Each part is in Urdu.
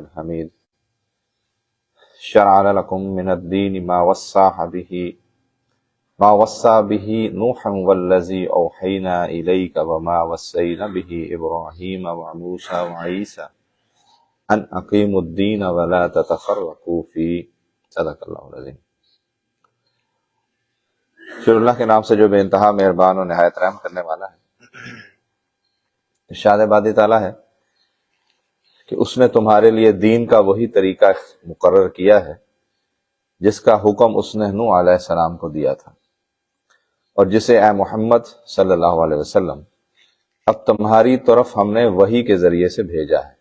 الحميد شرع لكم من الدين ما وصى به نوحا والذي أوحينا إليك وما وصينا به إبراهيم وموسى وعيسى أن أقيموا الدين ولا تتفرقوا فيه صدق اللہ العظیم۔ شروع اللہ کے نام سے جو بے انتہا مہربان و نہایت رحم کرنے والا ہے۔ ارشاد باری تعالیٰ ہے کہ اس نے تمہارے لیے دین کا وہی طریقہ مقرر کیا ہے جس کا حکم اس نے نوح علیہ السلام کو دیا تھا، اور جسے اے محمد صلی اللہ علیہ وسلم اب تمہاری طرف ہم نے وحی کے ذریعے سے بھیجا ہے،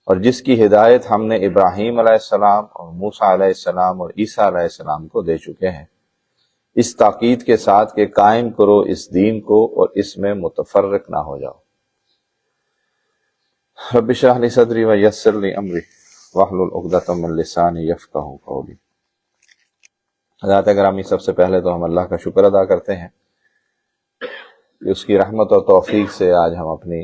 اور جس کی ہدایت ہم نے ابراہیم علیہ السلام اور موسیٰ علیہ السلام اور عیسیٰ علیہ السلام کو دے چکے ہیں، اس تاکید کے ساتھ کہ قائم کرو اس دین کو اور اس میں متفرق نہ ہو جاؤ۔ رب اشرح لی صدری ویسر لی امری واحلل عقدۃ من لسانی یفقہوا قولی۔ حضرات گرامی، سب سے پہلے تو ہم اللہ کا شکر ادا کرتے ہیں کہ اس کی رحمت اور توفیق سے آج ہم اپنی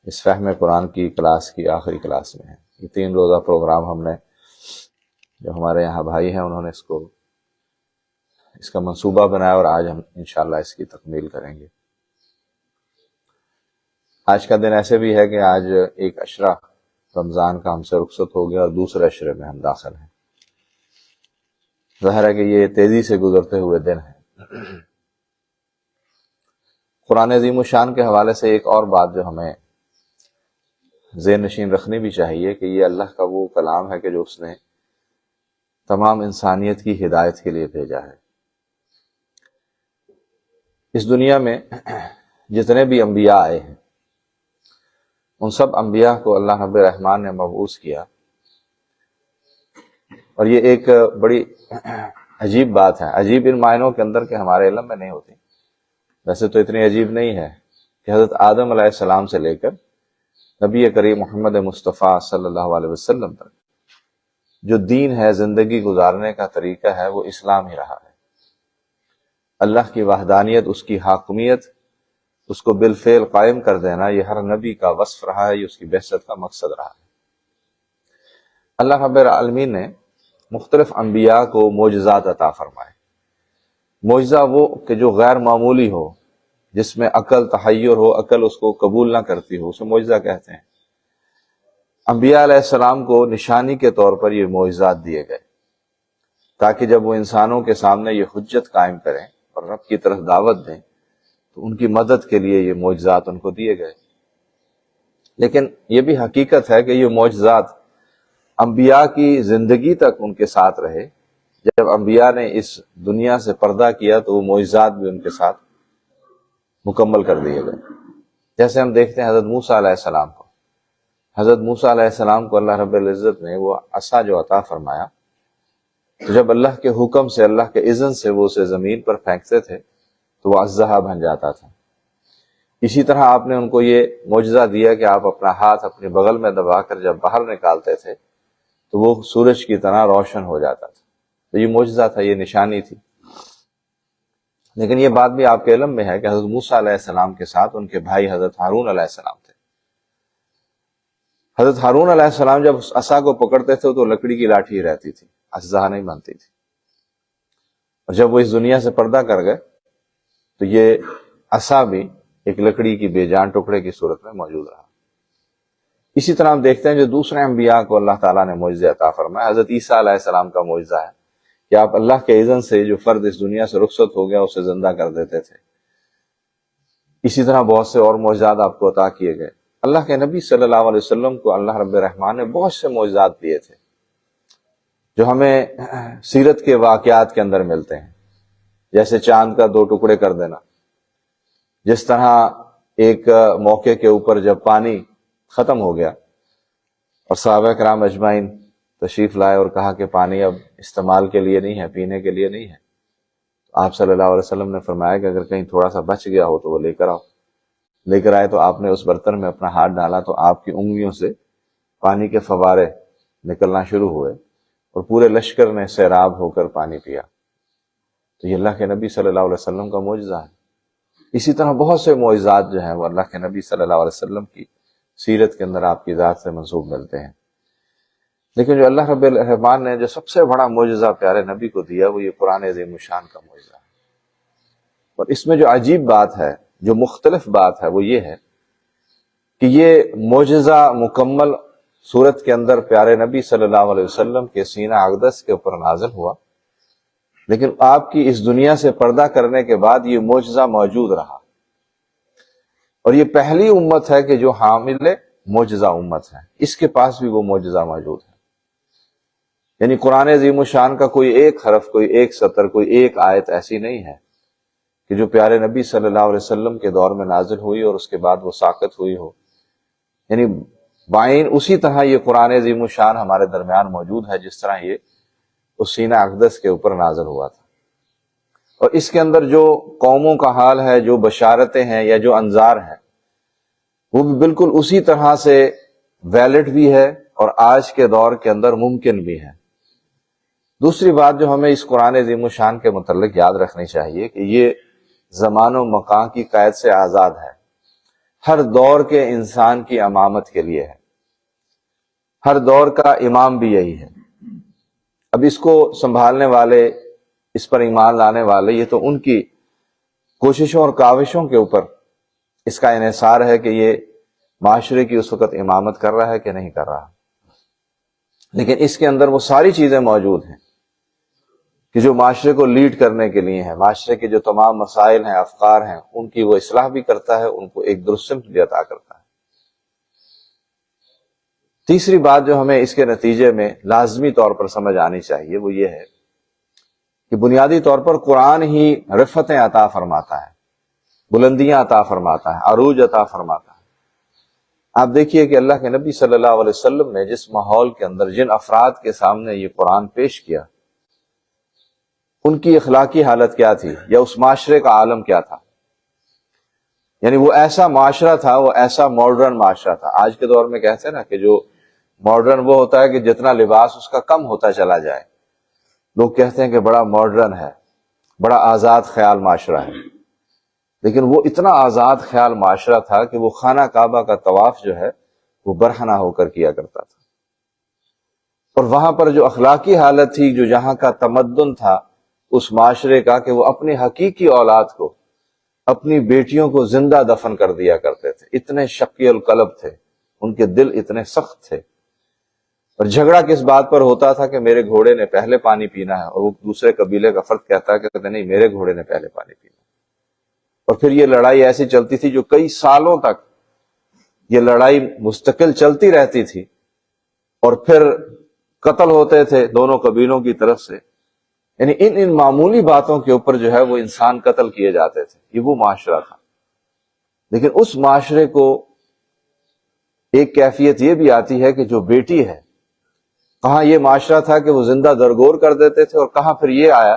اس فہم قرآن کی کلاس کی آخری کلاس میں ہیں۔ یہ 3 روزہ پروگرام ہم نے، جو ہمارے یہاں بھائی ہیں، انہوں نے اس کا منصوبہ بنایا اور آج ہم انشاءاللہ اس کی تکمیل کریں گے۔ آج کا دن ایسے بھی ہے کہ آج ایک عشرہ رمضان کا ہم سے رخصت ہو گیا اور دوسرے عشرے میں ہم داخل ہیں۔ ظاہر ہے کہ یہ تیزی سے گزرتے ہوئے دن ہے۔ قرآن عظیم الشان کے حوالے سے ایک اور بات جو ہمیں ذہن نشین رکھنی بھی چاہیے کہ یہ اللہ کا وہ کلام ہے کہ جو اس نے تمام انسانیت کی ہدایت کے لیے بھیجا ہے۔ اس دنیا میں جتنے بھی انبیاء آئے ہیں، ان سب انبیاء کو اللہ رب الرحمن نے مبعوث کیا، اور یہ ایک بڑی عجیب بات ہے، عجیب ان معنوں کے اندر کہ ہمارے علم میں نہیں ہوتی۔ ویسے تو اتنی عجیب نہیں ہے کہ حضرت آدم علیہ السلام سے لے کر نبی کریم محمد مصطفیٰ صلی اللہ علیہ وسلم تک جو دین ہے، زندگی گزارنے کا طریقہ ہے، وہ اسلام ہی رہا ہے۔ اللہ کی وحدانیت، اس کی حاکمیت، اس کو بالفعل قائم کر دینا، یہ ہر نبی کا وصف رہا ہے، یہ اس کی بعثت کا مقصد رہا ہے۔ اللہ رب العالمین نے مختلف انبیاء کو معجزات عطا فرمائے۔ معجزہ وہ کہ جو غیر معمولی ہو، جس میں عقل تحیر ہو، عقل اس کو قبول نہ کرتی ہو، اسے معجزہ کہتے ہیں۔ انبیاء علیہ السلام کو نشانی کے طور پر یہ معجزات دیے گئے تاکہ جب وہ انسانوں کے سامنے یہ حجت قائم کریں اور رب کی طرف دعوت دیں تو ان کی مدد کے لیے یہ معجزات ان کو دیے گئے۔ لیکن یہ بھی حقیقت ہے کہ یہ معجزات انبیاء کی زندگی تک ان کے ساتھ رہے۔ جب انبیاء نے اس دنیا سے پردہ کیا تو وہ معجزات بھی ان کے ساتھ مکمل کر دیے گئے۔ جیسے ہم دیکھتے ہیں حضرت موسیٰ علیہ السلام کو، حضرت موسیٰ علیہ السلام کو اللہ رب العزت نے وہ عصا جو عطا فرمایا، تو جب اللہ کے حکم سے، اللہ کے اذن سے وہ اسے زمین پر پھینکتے تھے تو وہ اژدہا بن جاتا تھا۔ اسی طرح آپ نے ان کو یہ معجزہ دیا کہ آپ اپنا ہاتھ اپنے بغل میں دبا کر جب باہر نکالتے تھے تو وہ سورج کی طرح روشن ہو جاتا تھا۔ تو یہ معجزہ تھا، یہ نشانی تھی۔ لیکن یہ بات بھی آپ کے علم میں ہے کہ حضرت موسیٰ علیہ السلام کے ساتھ ان کے بھائی حضرت ہارون علیہ السلام تھے۔ حضرت ہارون علیہ السلام جب اس عصا کو پکڑتے تھے تو لکڑی کی لاٹھی رہتی تھی، اژدہا نہیں بنتی تھی، اور جب وہ اس دنیا سے پردہ کر گئے تو یہ عصا بھی ایک لکڑی کی بے جان ٹکڑے کی صورت میں موجود رہا۔ اسی طرح ہم دیکھتے ہیں جو دوسرے انبیاء کو اللہ تعالیٰ نے معجزے عطا فرمایا، حضرت عیسیٰ علیہ السلام کا معجزہ ہے کہ آپ اللہ کے اذن سے جو فرد اس دنیا سے رخصت ہو گیا اسے زندہ کر دیتے تھے۔ اسی طرح بہت سے اور معجزات آپ کو عطا کیے گئے۔ اللہ کے نبی صلی اللہ علیہ وسلم کو اللہ رب الرحمن نے بہت سے معجزات دیے تھے جو ہمیں سیرت کے واقعات کے اندر ملتے ہیں، جیسے چاند کا 2 ٹکڑے کر دینا، جس طرح ایک موقع کے اوپر جب پانی ختم ہو گیا اور صحابہ کرام اجمعین تشریف لائے اور کہا کہ پانی اب استعمال کے لیے نہیں ہے، پینے کے لیے نہیں ہے، آپ صلی اللہ علیہ وسلم نے فرمایا کہ اگر کہیں تھوڑا سا بچ گیا ہو تو وہ لے کر آؤ۔ لے کر آئے تو آپ نے اس برتن میں اپنا ہاتھ ڈالا تو آپ کی انگلیوں سے پانی کے فوارے نکلنا شروع ہوئے اور پورے لشکر نے سیراب ہو کر پانی پیا۔ تو یہ اللہ کے نبی صلی اللہ علیہ وسلم کا معجزہ ہے۔ اسی طرح بہت سے معجزات جو ہیں وہ اللہ کے نبی صلی اللہ علیہ وسلم کی سیرت کے اندر آپ کی ذات سے منسوب ملتے ہیں۔ لیکن جو اللہ رب الرحمان نے جو سب سے بڑا معجزہ پیارے نبی کو دیا وہ یہ قرآن عظیم الشان کا معجزہ ہے۔ اور اس میں جو عجیب بات ہے، جو مختلف بات ہے، وہ یہ ہے کہ یہ معجزہ مکمل صورت کے اندر پیارے نبی صلی اللہ علیہ وسلم کے سینہ اقدس کے اوپر نازل ہوا، لیکن آپ کی اس دنیا سے پردہ کرنے کے بعد یہ معجزہ موجود رہا، اور یہ پہلی امت ہے کہ جو حامل معجزہ امت ہے، اس کے پاس بھی وہ معجزہ موجود ہے۔ یعنی قرآن عظیم الشان کا کوئی ایک حرف، کوئی ایک سطر، کوئی ایک آیت ایسی نہیں ہے کہ جو پیارے نبی صلی اللہ علیہ وسلم کے دور میں نازل ہوئی اور اس کے بعد وہ ساقط ہوئی ہو۔ یعنی بائن اسی طرح یہ قرآن عظیم الشان ہمارے درمیان موجود ہے جس طرح یہ اس سینہ اقدس کے اوپر نازل ہوا تھا، اور اس کے اندر جو قوموں کا حال ہے، جو بشارتیں ہیں یا جو انذار ہیں، وہ بھی بالکل اسی طرح سے ویلڈ بھی ہے اور آج کے دور کے اندر ممکن بھی ہے۔ دوسری بات جو ہمیں اس قرآن عظیم الشان کے متعلق یاد رکھنی چاہیے کہ یہ زمان و مکان کی قید سے آزاد ہے، ہر دور کے انسان کی امامت کے لیے ہے، ہر دور کا امام بھی یہی ہے۔ اب اس کو سنبھالنے والے، اس پر ایمان لانے والے، یہ تو ان کی کوششوں اور کاوشوں کے اوپر اس کا انحصار ہے کہ یہ معاشرے کی اس وقت امامت کر رہا ہے کہ نہیں کر رہا، لیکن اس کے اندر وہ ساری چیزیں موجود ہیں کہ جو معاشرے کو لیڈ کرنے کے لیے ہیں، معاشرے کے جو تمام مسائل ہیں، افکار ہیں، ان کی وہ اصلاح بھی کرتا ہے، ان کو ایک درست سمت بھی عطا کرتا ہے۔ تیسری بات جو ہمیں اس کے نتیجے میں لازمی طور پر سمجھ آنی چاہیے وہ یہ ہے کہ بنیادی طور پر قرآن ہی رفتیں عطا فرماتا ہے، بلندیاں عطا فرماتا ہے، عروج عطا فرماتا ہے۔ آپ دیکھیے کہ اللہ کے نبی صلی اللہ علیہ وسلم نے جس ماحول کے اندر، جن افراد کے سامنے یہ قرآن پیش کیا، ان کی اخلاقی حالت کیا تھی یا اس معاشرے کا عالم کیا تھا۔ یعنی وہ ایسا معاشرہ تھا، وہ ایسا ماڈرن معاشرہ تھا۔ آج کے دور میں کہتے ہیں نا کہ جو ماڈرن وہ ہوتا ہے کہ جتنا لباس اس کا کم ہوتا چلا جائے، لوگ کہتے ہیں کہ بڑا ماڈرن ہے، بڑا آزاد خیال معاشرہ ہے، لیکن وہ اتنا آزاد خیال معاشرہ تھا کہ وہ خانہ کعبہ کا طواف جو ہے وہ برہنہ ہو کر کیا کرتا تھا، اور وہاں پر جو اخلاقی حالت تھی، جو جہاں کا تمدن تھا اس معاشرے کا، کہ وہ اپنی حقیقی اولاد کو، اپنی بیٹیوں کو زندہ دفن کر دیا کرتے تھے۔ اتنے شقی القلب تھے، ان کے دل اتنے سخت تھے، اور جھگڑا کس بات پر ہوتا تھا کہ میرے گھوڑے نے پہلے پانی پینا ہے، اور وہ دوسرے قبیلے کا فرد کہتا ہے کہ نہیں، میرے گھوڑے نے پہلے پانی پینا ہے۔ اور پھر یہ لڑائی ایسی چلتی تھی جو کئی سالوں تک یہ لڑائی مستقل چلتی رہتی تھی، اور پھر قتل ہوتے تھے دونوں قبیلوں کی طرف سے۔ یعنی ان معمولی باتوں کے اوپر جو ہے وہ انسان قتل کیے جاتے تھے، یہ وہ معاشرہ تھا۔ لیکن اس معاشرے کو ایک کیفیت یہ بھی آتی ہے کہ جو بیٹی ہے، کہاں یہ معاشرہ تھا کہ وہ زندہ درگور کر دیتے تھے، اور کہاں پھر یہ آیا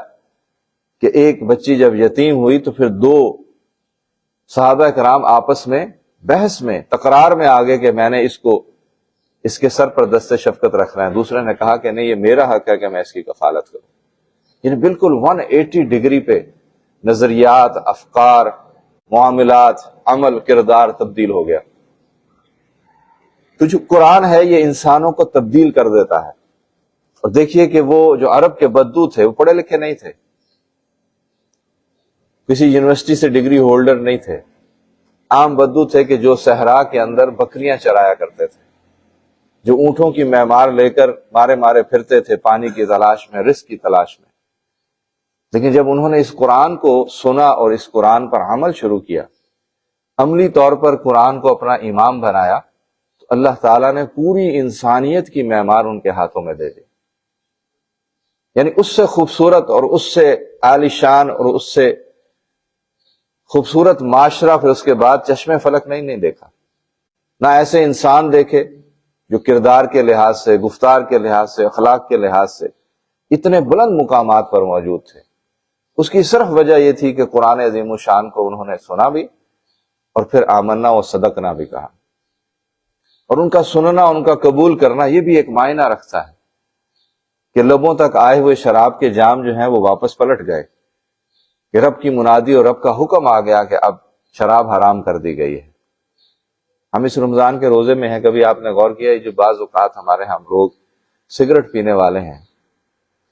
کہ ایک بچی جب یتیم ہوئی تو پھر دو صحابہ کرام آپس میں بحث میں، تکرار میں آگے کہ میں نے اس کے سر پر دست شفقت رکھنا ہے۔ دوسرے نے کہا کہ نہیں، یہ میرا حق ہے کہ میں اس کی کفالت کروں۔ یعنی بالکل 180 ڈگری پہ نظریات، افکار، معاملات، عمل، کردار تبدیل ہو گیا۔ تو جو قرآن ہے یہ انسانوں کو تبدیل کر دیتا ہے۔ اور دیکھیے کہ وہ جو عرب کے بدو تھے، وہ پڑھے لکھے نہیں تھے، کسی یونیورسٹی سے ڈگری ہولڈر نہیں تھے، عام بدو تھے کہ جو صحرا کے اندر بکریاں چرایا کرتے تھے، جو اونٹوں کی معمار لے کر مارے مارے پھرتے تھے پانی کی تلاش میں، رزق کی تلاش میں۔ لیکن جب انہوں نے اس قرآن کو سنا اور اس قرآن پر عمل شروع کیا، عملی طور پر قرآن کو اپنا امام بنایا، تو اللہ تعالیٰ نے پوری انسانیت کی معمار ان کے ہاتھوں میں دے دی۔ یعنی اس سے خوبصورت اور اس سے عالیشان اور اس سے خوبصورت معاشرہ پھر اس کے بعد چشمے فلک نہیں دیکھا۔ نہ ایسے انسان دیکھے جو کردار کے لحاظ سے، گفتار کے لحاظ سے، اخلاق کے لحاظ سے اتنے بلند مقامات پر موجود تھے۔ اس کی صرف وجہ یہ تھی کہ قرآن عظیم الشان کو انہوں نے سنا بھی اور پھر آمنا و صدقنا بھی کہا۔ اور ان کا سننا، ان کا قبول کرنا، یہ بھی ایک معنی رکھتا ہے کہ لبوں تک آئے ہوئے شراب کے جام جو ہیں وہ واپس پلٹ گئے، کہ رب کی منادی اور رب کا حکم آ گیا کہ اب شراب حرام کر دی گئی ہے۔ ہم اس رمضان کے روزے میں ہیں، کبھی آپ نے غور کیا ہے جو بعض اوقات ہمارے ہم لوگ سگریٹ پینے والے ہیں،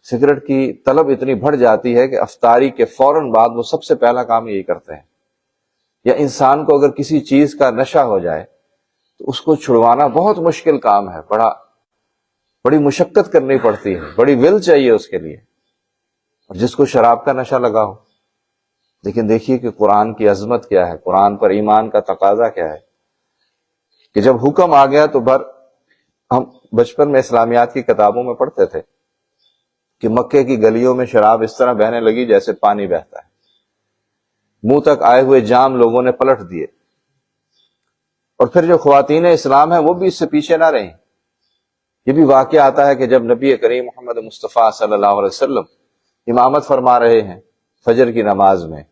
سگریٹ کی طلب اتنی بڑھ جاتی ہے کہ افطاری کے فوراً بعد وہ سب سے پہلا کام یہی کرتے ہیں۔ یا انسان کو اگر کسی چیز کا نشہ ہو جائے تو اس کو چھڑوانا بہت مشکل کام ہے، بڑی مشقت کرنی پڑتی ہے، بڑی ول چاہیے اس کے لیے، اور جس کو شراب کا نشہ لگا ہو۔ لیکن دیکھیے کہ قرآن کی عظمت کیا ہے، قرآن پر ایمان کا تقاضا کیا ہے کہ جب حکم آ گیا تو ہم بچپن میں اسلامیات کی کتابوں میں پڑھتے تھے کہ مکے کی گلیوں میں شراب اس طرح بہنے لگی جیسے پانی بہتا ہے، منہ تک آئے ہوئے جام لوگوں نے پلٹ دیے، اور پھر جو خواتین اسلام ہیں وہ بھی اس سے پیچھے نہ رہیں۔ یہ بھی واقعہ آتا ہے کہ جب نبی کریم محمد مصطفیٰ صلی اللہ علیہ وسلم امامت فرما رہے ہیں فجر کی نماز میں،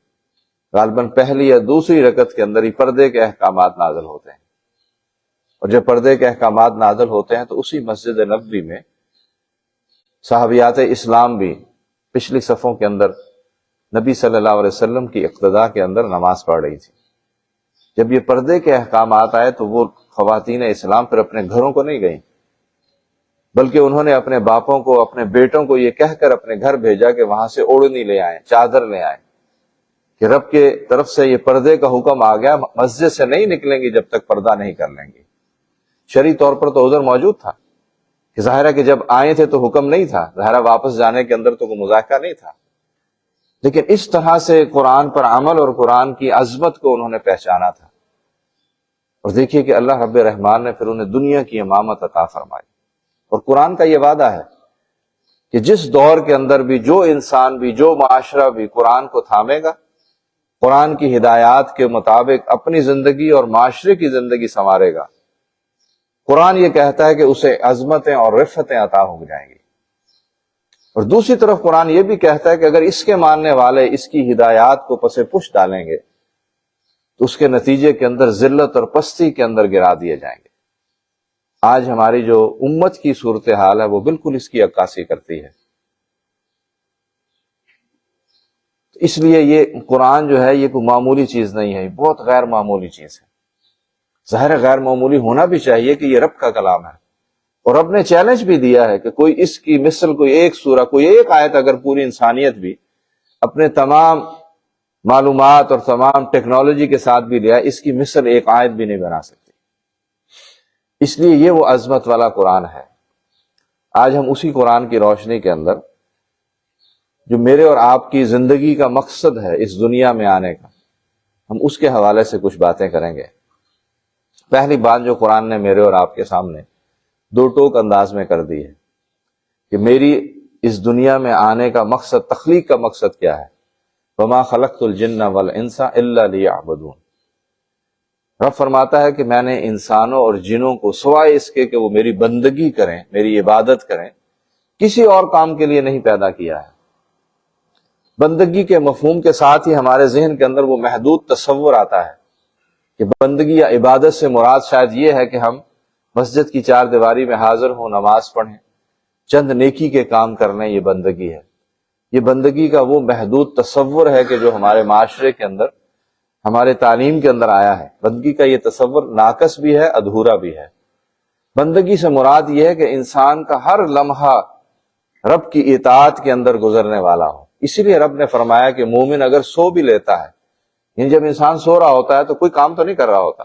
غالباً پہلی یا دوسری رکعت کے اندر ہی پردے کے احکامات نازل ہوتے ہیں، اور جب پردے کے احکامات نازل ہوتے ہیں تو اسی مسجد نبوی میں صحابیات اسلام بھی پچھلی صفوں کے اندر نبی صلی اللہ علیہ وسلم کی اقتداء کے اندر نماز پڑھ رہی تھی۔ جب یہ پردے کے احکامات آئے تو وہ خواتین اسلام پھر اپنے گھروں کو نہیں گئیں، بلکہ انہوں نے اپنے باپوں کو، اپنے بیٹوں کو یہ کہہ کر اپنے گھر بھیجا کہ وہاں سے اوڑھنی لے آئیں، چادر لے آئیں، کہ رب کے طرف سے یہ پردے کا حکم آ گیا، مسجد سے نہیں نکلیں گی جب تک پردہ نہیں کر لیں گی۔ شرعی طور پر تو عذر موجود تھا کہ ظاہر ہے کہ جب آئے تھے تو حکم نہیں تھا، ظاہر ہے واپس جانے کے اندر تو کوئی مذاکرہ نہیں تھا، لیکن اس طرح سے قرآن پر عمل اور قرآن کی عظمت کو انہوں نے پہچانا تھا۔ اور دیکھیے کہ اللہ رب رحمان نے پھر انہیں دنیا کی امامت عطا فرمائی، اور قرآن کا یہ وعدہ ہے کہ جس دور کے اندر بھی جو انسان بھی، جو معاشرہ بھی قرآن کو تھامے گا، قرآن کی ہدایات کے مطابق اپنی زندگی اور معاشرے کی زندگی سنوارے گا، قرآن یہ کہتا ہے کہ اسے عظمتیں اور رفتیں عطا ہو جائیں گی۔ اور دوسری طرف قرآن یہ بھی کہتا ہے کہ اگر اس کے ماننے والے اس کی ہدایات کو پس پش ڈالیں گے تو اس کے نتیجے کے اندر ذلت اور پستی کے اندر گرا دیے جائیں گے۔ آج ہماری جو امت کی صورتحال ہے وہ بالکل اس کی عکاسی کرتی ہے۔ اس لیے یہ قرآن جو ہے یہ کوئی معمولی چیز نہیں ہے، یہ بہت غیر معمولی چیز ہے۔ ظاہر غیر معمولی ہونا بھی چاہیے کہ یہ رب کا کلام ہے، اور رب نے چیلنج بھی دیا ہے کہ کوئی اس کی مثل، کوئی ایک سورہ، کوئی ایک آیت اگر پوری انسانیت بھی اپنے تمام معلومات اور تمام ٹیکنالوجی کے ساتھ بھی لیا، اس کی مثل ایک آیت بھی نہیں بنا سکتی۔ اس لیے یہ وہ عظمت والا قرآن ہے۔ آج ہم اسی قرآن کی روشنی کے اندر جو میرے اور آپ کی زندگی کا مقصد ہے اس دنیا میں آنے کا، ہم اس کے حوالے سے کچھ باتیں کریں گے۔ پہلی بات جو قرآن نے میرے اور آپ کے سامنے دو ٹوک انداز میں کر دی ہے کہ میری اس دنیا میں آنے کا مقصد، تخلیق کا مقصد کیا ہے؟ وَمَا خَلَقْتُ الْجِنَّ وَالْإِنسَ إِلَّا لِيَعْبُدُونَ۔ رب فرماتا ہے کہ میں نے انسانوں اور جنوں کو سوائے اس کے کہ وہ میری بندگی کریں، میری عبادت کریں، کسی اور کام کے لیے نہیں پیدا کیا ہے۔ بندگی کے مفہوم کے ساتھ ہی ہمارے ذہن کے اندر وہ محدود تصور آتا ہے کہ بندگی یا عبادت سے مراد شاید یہ ہے کہ ہم مسجد کی چار دیواری میں حاضر ہوں، نماز پڑھیں، چند نیکی کے کام کر لیں، یہ بندگی ہے۔ یہ بندگی کا وہ محدود تصور ہے کہ جو ہمارے معاشرے کے اندر، ہمارے تعلیم کے اندر آیا ہے۔ بندگی کا یہ تصور ناقص بھی ہے، ادھورا بھی ہے۔ بندگی سے مراد یہ ہے کہ انسان کا ہر لمحہ رب کی اطاعت کے اندر گزرنے والا ہو۔ اسی لیے رب نے فرمایا کہ مومن اگر سو بھی لیتا ہے، یعنی جب انسان سو رہا ہوتا ہے تو کوئی کام تو نہیں کر رہا ہوتا،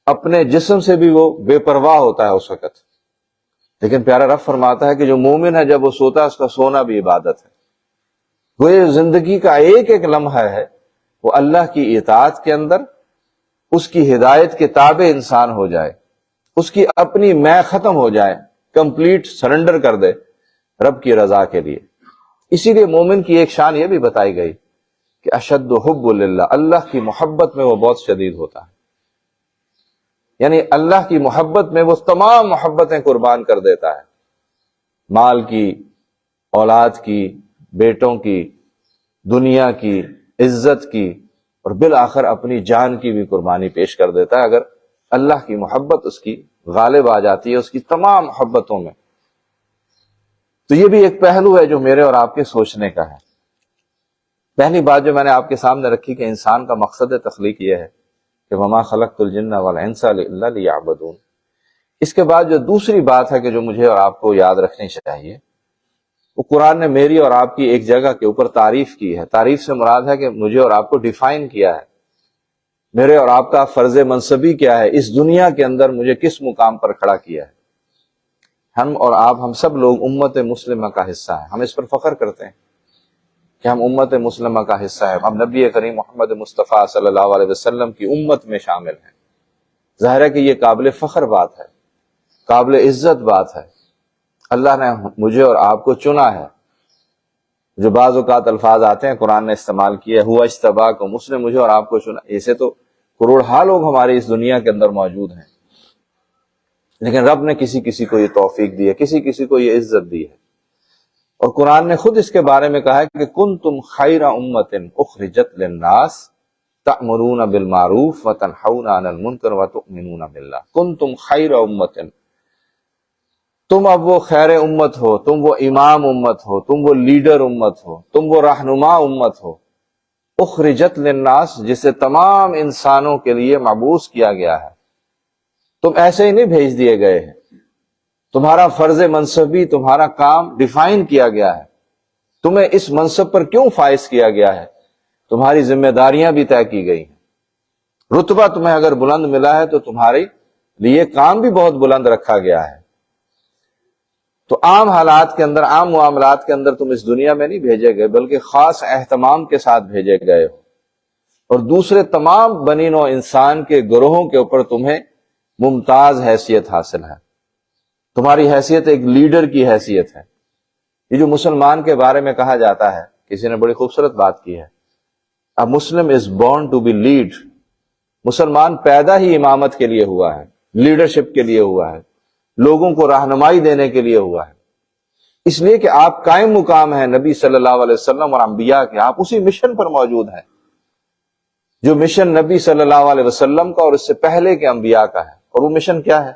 اپنے جسم سے بھی وہ بے پرواہ ہوتا ہے اس وقت، لیکن پیارا رب فرماتا ہے کہ جو مومن ہے جب وہ سوتا ہے اس کا سونا بھی عبادت ہے۔ وہ زندگی کا ایک ایک لمحہ ہے وہ اللہ کی اطاعت کے اندر، اس کی ہدایت کے تابع انسان ہو جائے، اس کی اپنی میں ختم ہو جائے، کمپلیٹ سرنڈر کر دے رب کی رضا کے لیے۔ اسی لیے مومن کی ایک شان یہ بھی بتائی گئی کہ اشد حب للہ، اللہ کی محبت میں وہ بہت شدید ہوتا ہے، یعنی اللہ کی محبت میں وہ تمام محبتیں قربان کر دیتا ہے، مال کی، اولاد کی، بیٹوں کی، دنیا کی، عزت کی، اور بالآخر اپنی جان کی بھی قربانی پیش کر دیتا ہے اگر اللہ کی محبت اس کی غالب آ جاتی ہے اس کی تمام محبتوں میں۔ تو یہ بھی ایک پہلو ہے جو میرے اور آپ کے سوچنے کا ہے۔ پہلی بات جو میں نے آپ کے سامنے رکھی کہ انسان کا مقصد تخلیق یہ ہے کہ وَمَا خَلَقْتُ الْجِنَّ وَالْإِنسَ إِلَّا لِيَعْبُدُونَ، اس کے بعد جو دوسری بات ہے کہ جو مجھے اور آپ کو یاد رکھنی چاہیے، وہ قرآن نے میری اور آپ کی ایک جگہ کے اوپر تعریف کی ہے۔ تعریف سے مراد ہے کہ مجھے اور آپ کو ڈیفائن کیا ہے، میرے اور آپ کا فرض منصبی کیا ہے، اس دنیا کے اندر مجھے کس مقام پر کھڑا کیا ہے۔ ہم اور آپ، ہم سب لوگ امت مسلمہ کا حصہ ہیں، ہم اس پر فخر کرتے ہیں کہ ہم امت مسلمہ کا حصہ ہیں، ہم نبی کریم محمد مصطفیٰ صلی اللہ علیہ وسلم کی امت میں شامل ہیں۔ ظاہر ہے کہ یہ قابل فخر بات ہے، قابل عزت بات ہے۔ اللہ نے مجھے اور آپ کو چنا ہے۔ جو بعض اوقات الفاظ آتے ہیں قرآن نے استعمال کیا، ہوا اجتباکم، اس نے مجھے اور آپ کو چنا۔ ایسے تو کروڑہا لوگ ہماری اس دنیا کے اندر موجود ہیں، لیکن رب نے کسی کسی کو یہ توفیق دی ہے، کسی کسی کو یہ عزت دی ہے۔ اور قرآن نے خود اس کے بارے میں کہا ہے کہ کنتم خیر امۃ اخرجت للناس تأمرون بالمعروف وتنہون عن المنکر وتؤمنون باللہ۔ کنتم خیر امۃ، تم اب وہ خیر امت ہو، تم وہ امام امت ہو، تم وہ لیڈر امت ہو، تم وہ رہنما امت ہو، اخرجت للناس، جسے تمام انسانوں کے لیے مبعوث کیا گیا ہے۔ تم ایسے ہی نہیں بھیج دیے گئے ہیں، تمہارا فرض منصبی، تمہارا کام ڈیفائن کیا گیا ہے، تمہیں اس منصب پر کیوں فائز کیا گیا ہے، تمہاری ذمہ داریاں بھی طے کی گئی ہیں۔ رتبہ تمہیں اگر بلند ملا ہے تو تمہارے لیے کام بھی بہت بلند رکھا گیا ہے۔ تو عام حالات کے اندر، عام معاملات کے اندر تم اس دنیا میں نہیں بھیجے گئے، بلکہ خاص اہتمام کے ساتھ بھیجے گئے ہو، اور دوسرے تمام بنی نوع انسان کے گروہوں کے اوپر تمہیں ممتاز حیثیت حاصل ہے۔ تمہاری حیثیت ایک لیڈر کی حیثیت ہے۔ یہ جو مسلمان کے بارے میں کہا جاتا ہے، کسی نے بڑی خوبصورت بات کی ہے، A Muslim is born to be lead۔ مسلمان پیدا ہی امامت کے لیے ہوا ہے، لیڈرشپ کے لیے ہوا ہے، لوگوں کو رہنمائی دینے کے لیے ہوا ہے۔ اس لیے کہ آپ قائم مقام ہیں نبی صلی اللہ علیہ وسلم اور انبیاء کے، آپ اسی مشن پر موجود ہیں جو مشن نبی صلی اللہ علیہ وسلم کا اور اس سے پہلے کے انبیاء کا ہے۔ اور وہ مشن کیا ہے،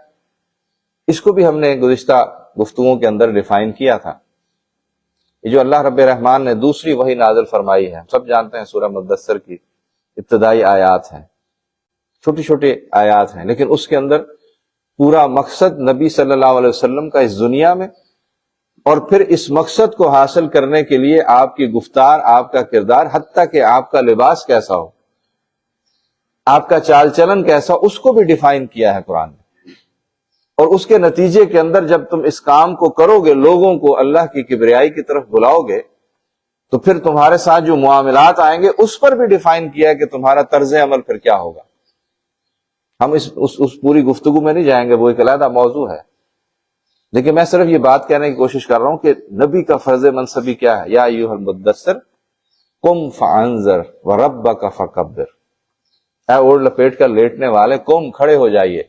اس کو بھی ہم نے گزشتہ گفتگوؤں کے اندر ڈیفائن کیا تھا۔ یہ جو اللہ رب الرحمن نے دوسری وحی نازل فرمائی ہے، ہم سب جانتے ہیں سورہ مدثر کی ابتدائی آیات ہیں، چھوٹی چھوٹی آیات ہیں، لیکن اس کے اندر پورا مقصد نبی صلی اللہ علیہ وسلم کا اس دنیا میں، اور پھر اس مقصد کو حاصل کرنے کے لیے آپ کی گفتار، آپ کا کردار، حتیٰ کہ آپ کا لباس کیسا ہو، آپ کا چال چلن کیسا ہو، اس کو بھی ڈیفائن کیا ہے قرآن نے۔ اور اس کے نتیجے کے اندر جب تم اس کام کو کرو گے، لوگوں کو اللہ کی کبریائی کی طرف بلاؤ گے، تو پھر تمہارے ساتھ جو معاملات آئیں گے اس پر بھی ڈیفائن کیا ہے کہ تمہارا طرز عمل پھر کیا ہوگا۔ ہم اس پوری گفتگو میں نہیں جائیں گے، وہ ایک علیحدہ موضوع ہے، لیکن میں صرف یہ بات کہنے کی کوشش کر رہا ہوں کہ نبی کا فرض منصبی کیا ہے۔ یا ایھا المدثر قم فانذر وربک فکبر، اے اوڑھ لپیٹ کر لیٹنے والے، قم، کھڑے ہو جائیے،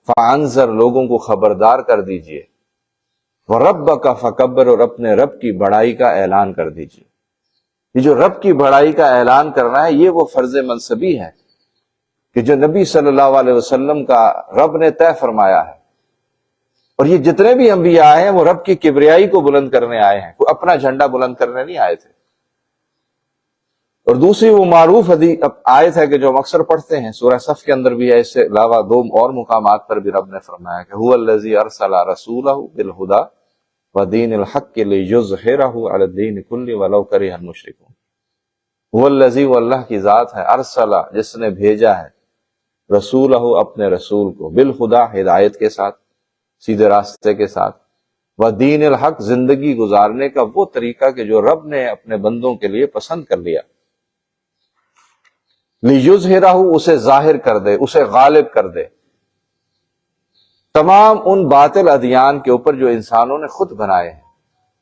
فانذر، لوگوں کو خبردار کر دیجئے، وربک فکبر، اور اپنے رب کی بڑائی کا اعلان کر دیجئے۔ یہ جو رب کی بڑائی کا اعلان کرنا ہے، یہ وہ فرض منصبی ہے کہ جو نبی صلی اللہ علیہ وسلم کا رب نے طے فرمایا ہے۔ اور یہ جتنے بھی انبیاء آئے ہیں وہ رب کی کبریائی کو بلند کرنے آئے ہیں، کوئی اپنا جھنڈا بلند کرنے نہیں آئے تھے۔ اور دوسری وہ معروف آیت ہے کہ جو ہم اکثر پڑھتے ہیں، سورہ صف کے اندر بھی ہے، اس سے علاوہ دو اور مقامات پر بھی رب نے فرمایا کہ هو الذی ارسل رسولہ بالہدی ودین الحق لیظہرہ علی الدین کلہ ولو کرہ المشرکون۔ هو الذی، وہ اللہ کی ذات ہے، ارسل، جس نے بھیجا ہے، رسولہ، اپنے رسول کو، بالہدی، ہدایت کے ساتھ، سیدھے راستے کے ساتھ، ودین الحق، زندگی گزارنے کا وہ طریقہ کہ جو رب نے اپنے بندوں کے لیے پسند کر لیا، لیظہرہ، اسے ظاہر کر دے، اسے غالب کر دے تمام ان باطل ادیان کے اوپر جو انسانوں نے خود بنائے ہیں،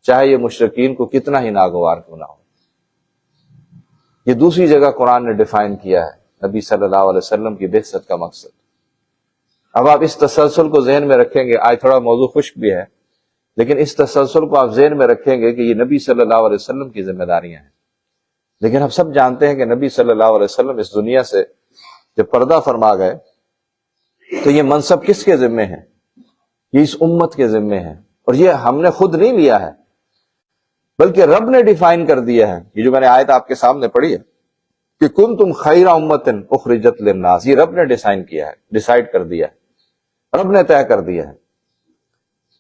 چاہے یہ مشرکین کو کتنا ہی ناگوار کیوں نہ ہو۔ یہ دوسری جگہ قرآن نے ڈیفائن کیا ہے نبی صلی اللہ علیہ وسلم کی بعثت کا مقصد۔ اب آپ اس تسلسل کو ذہن میں رکھیں گے، آج تھوڑا موضوع خشک بھی ہے، لیکن اس تسلسل کو آپ ذہن میں رکھیں گے کہ یہ نبی صلی اللہ علیہ وسلم کی ذمہ داریاں ہیں۔ لیکن ہم سب جانتے ہیں کہ نبی صلی اللہ علیہ وسلم اس دنیا سے جب پردہ فرما گئے تو یہ منصب کس کے ذمے ہے؟ یہ اس امت کے ذمے ہے، اور یہ ہم نے خود نہیں لیا ہے، بلکہ رب نے ڈیفائن کر دیا ہے۔ یہ جو میں نے آیت آپ کے سامنے پڑھی ہے کہ کنتم خیر امۃ اخرجت للناس، یہ رب نے ڈیزائن کیا ہے، ڈیسائیڈ کر دیا ہے رب نے طے کر دیا ہے،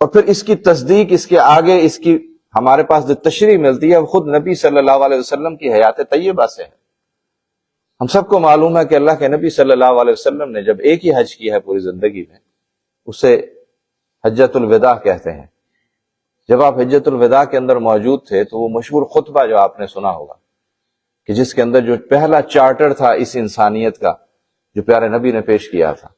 اور پھر اس کی تصدیق، اس کے آگے اس کی ہمارے پاس جو تشریح ملتی ہے وہ خود نبی صلی اللہ علیہ وسلم کی حیات طیبہ سے ہے۔ ہم سب کو معلوم ہے کہ اللہ کے نبی صلی اللہ علیہ وسلم نے جب ایک ہی حج کیا ہے پوری زندگی میں، اسے حجۃ الوداع کہتے ہیں۔ جب آپ حجۃ الوداع کے اندر موجود تھے تو وہ مشہور خطبہ جو آپ نے سنا ہوگا، کہ جس کے اندر جو پہلا چارٹر تھا اس انسانیت کا جو پیارے نبی نے پیش کیا تھا،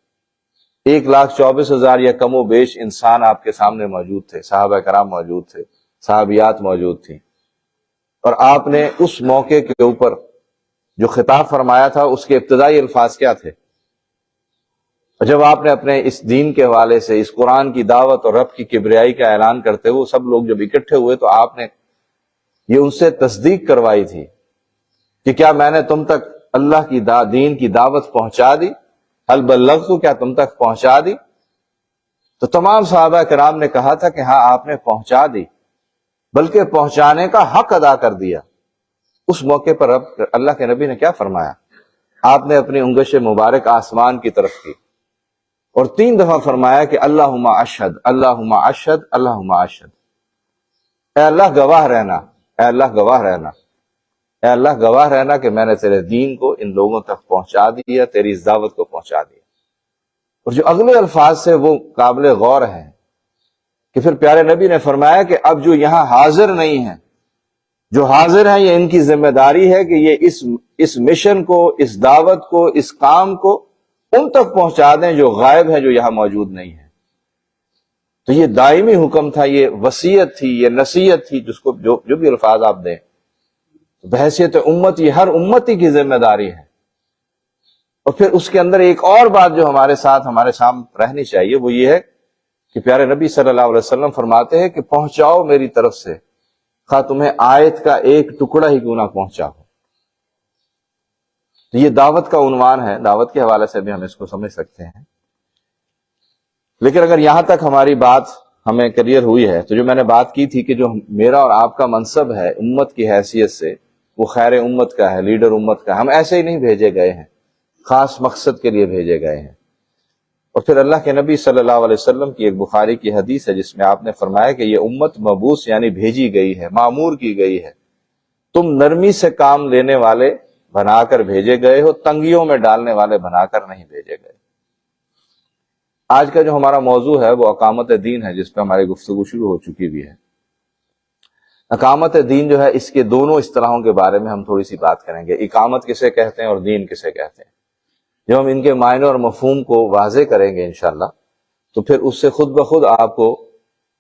1,24,000 یا کم و بیش انسان آپ کے سامنے موجود تھے، صحابہ کرام موجود تھے، صحابیات موجود تھیں، اور آپ نے اس موقع کے اوپر جو خطاب فرمایا تھا اس کے ابتدائی الفاظ کیا تھے؟ اور جب آپ نے اپنے اس دین کے حوالے سے اس قرآن کی دعوت اور رب کی کبریائی کا اعلان کرتے ہوئے سب لوگ جب اکٹھے ہوئے تو آپ نے یہ ان سے تصدیق کروائی تھی کہ کیا میں نے تم تک اللہ کی دین کی دعوت پہنچا دی؟ حل بلغت، کیا تم تک پہنچا دی؟ تو تمام صحابہ کرام نے کہا تھا کہ ہاں آپ نے پہنچا دی، بلکہ پہنچانے کا حق ادا کر دیا۔ اس موقع پر اللہ کے نبی نے کیا فرمایا؟ آپ نے اپنی انگش مبارک آسمان کی طرف کی اور 3 دفعہ فرمایا کہ اللہم اشہد، اللہم اشہد، اللہم اشہد، اے اللہ گواہ رہنا، اے اللہ گواہ رہنا، اے اللہ گواہ رہنا کہ میں نے تیرے دین کو ان لوگوں تک پہنچا دیا، تیری اس دعوت کو پہنچا دیا۔ اور جو اگلے الفاظ سے وہ قابل غور ہیں کہ پھر پیارے نبی نے فرمایا کہ اب جو یہاں حاضر نہیں ہیں، جو حاضر ہیں یہ ان کی ذمہ داری ہے کہ یہ اس مشن کو، اس دعوت کو، اس کام کو ان تک پہنچا دیں جو غائب ہیں، جو یہاں موجود نہیں ہیں۔ تو یہ دائمی حکم تھا، یہ وصیت تھی، یہ نصیحت تھی، جس کو جو بھی الفاظ آپ دیں، بحیثیت امت یہ ہر امتی کی ذمہ داری ہے۔ اور پھر اس کے اندر ایک اور بات جو ہمارے سامنے رہنی چاہیے، وہ یہ ہے کہ پیارے نبی صلی اللہ علیہ وسلم فرماتے ہیں کہ پہنچاؤ میری طرف سے، خواہ تمہیں آیت کا ایک ٹکڑا ہی کیوں نہ پہنچا ہو۔ تو یہ دعوت کا عنوان ہے، دعوت کے حوالے سے بھی ہم اس کو سمجھ سکتے ہیں۔ لیکن اگر یہاں تک ہماری بات ہمیں کلیئر ہوئی ہے تو جو میں نے بات کی تھی کہ جو میرا اور آپ کا منصب ہے امت کی حیثیت سے، وہ خیر امت کا ہے، لیڈر امت کا ہے۔ ہم ایسے ہی نہیں بھیجے گئے ہیں، خاص مقصد کے لیے بھیجے گئے ہیں۔ اور پھر اللہ کے نبی صلی اللہ علیہ وسلم کی ایک بخاری کی حدیث ہے جس میں آپ نے فرمایا کہ یہ امت مبعوث یعنی بھیجی گئی ہے، معمور کی گئی ہے، تم نرمی سے کام لینے والے بنا کر بھیجے گئے ہو، تنگیوں میں ڈالنے والے بنا کر نہیں بھیجے گئے۔ آج کا جو ہمارا موضوع ہے وہ اقامت دین ہے، جس پہ ہماری گفتگو شروع ہو چکی بھی ہے۔ اقامت دین جو ہے، اس کے دونوں اصطلاحوں کے بارے میں ہم تھوڑی سی بات کریں گے۔ اقامت کسے کہتے ہیں اور دین کسے کہتے ہیں؟ جب ہم ان کے معنی اور مفہوم کو واضح کریں گے انشاءاللہ تو پھر اس سے خود بخود آپ کو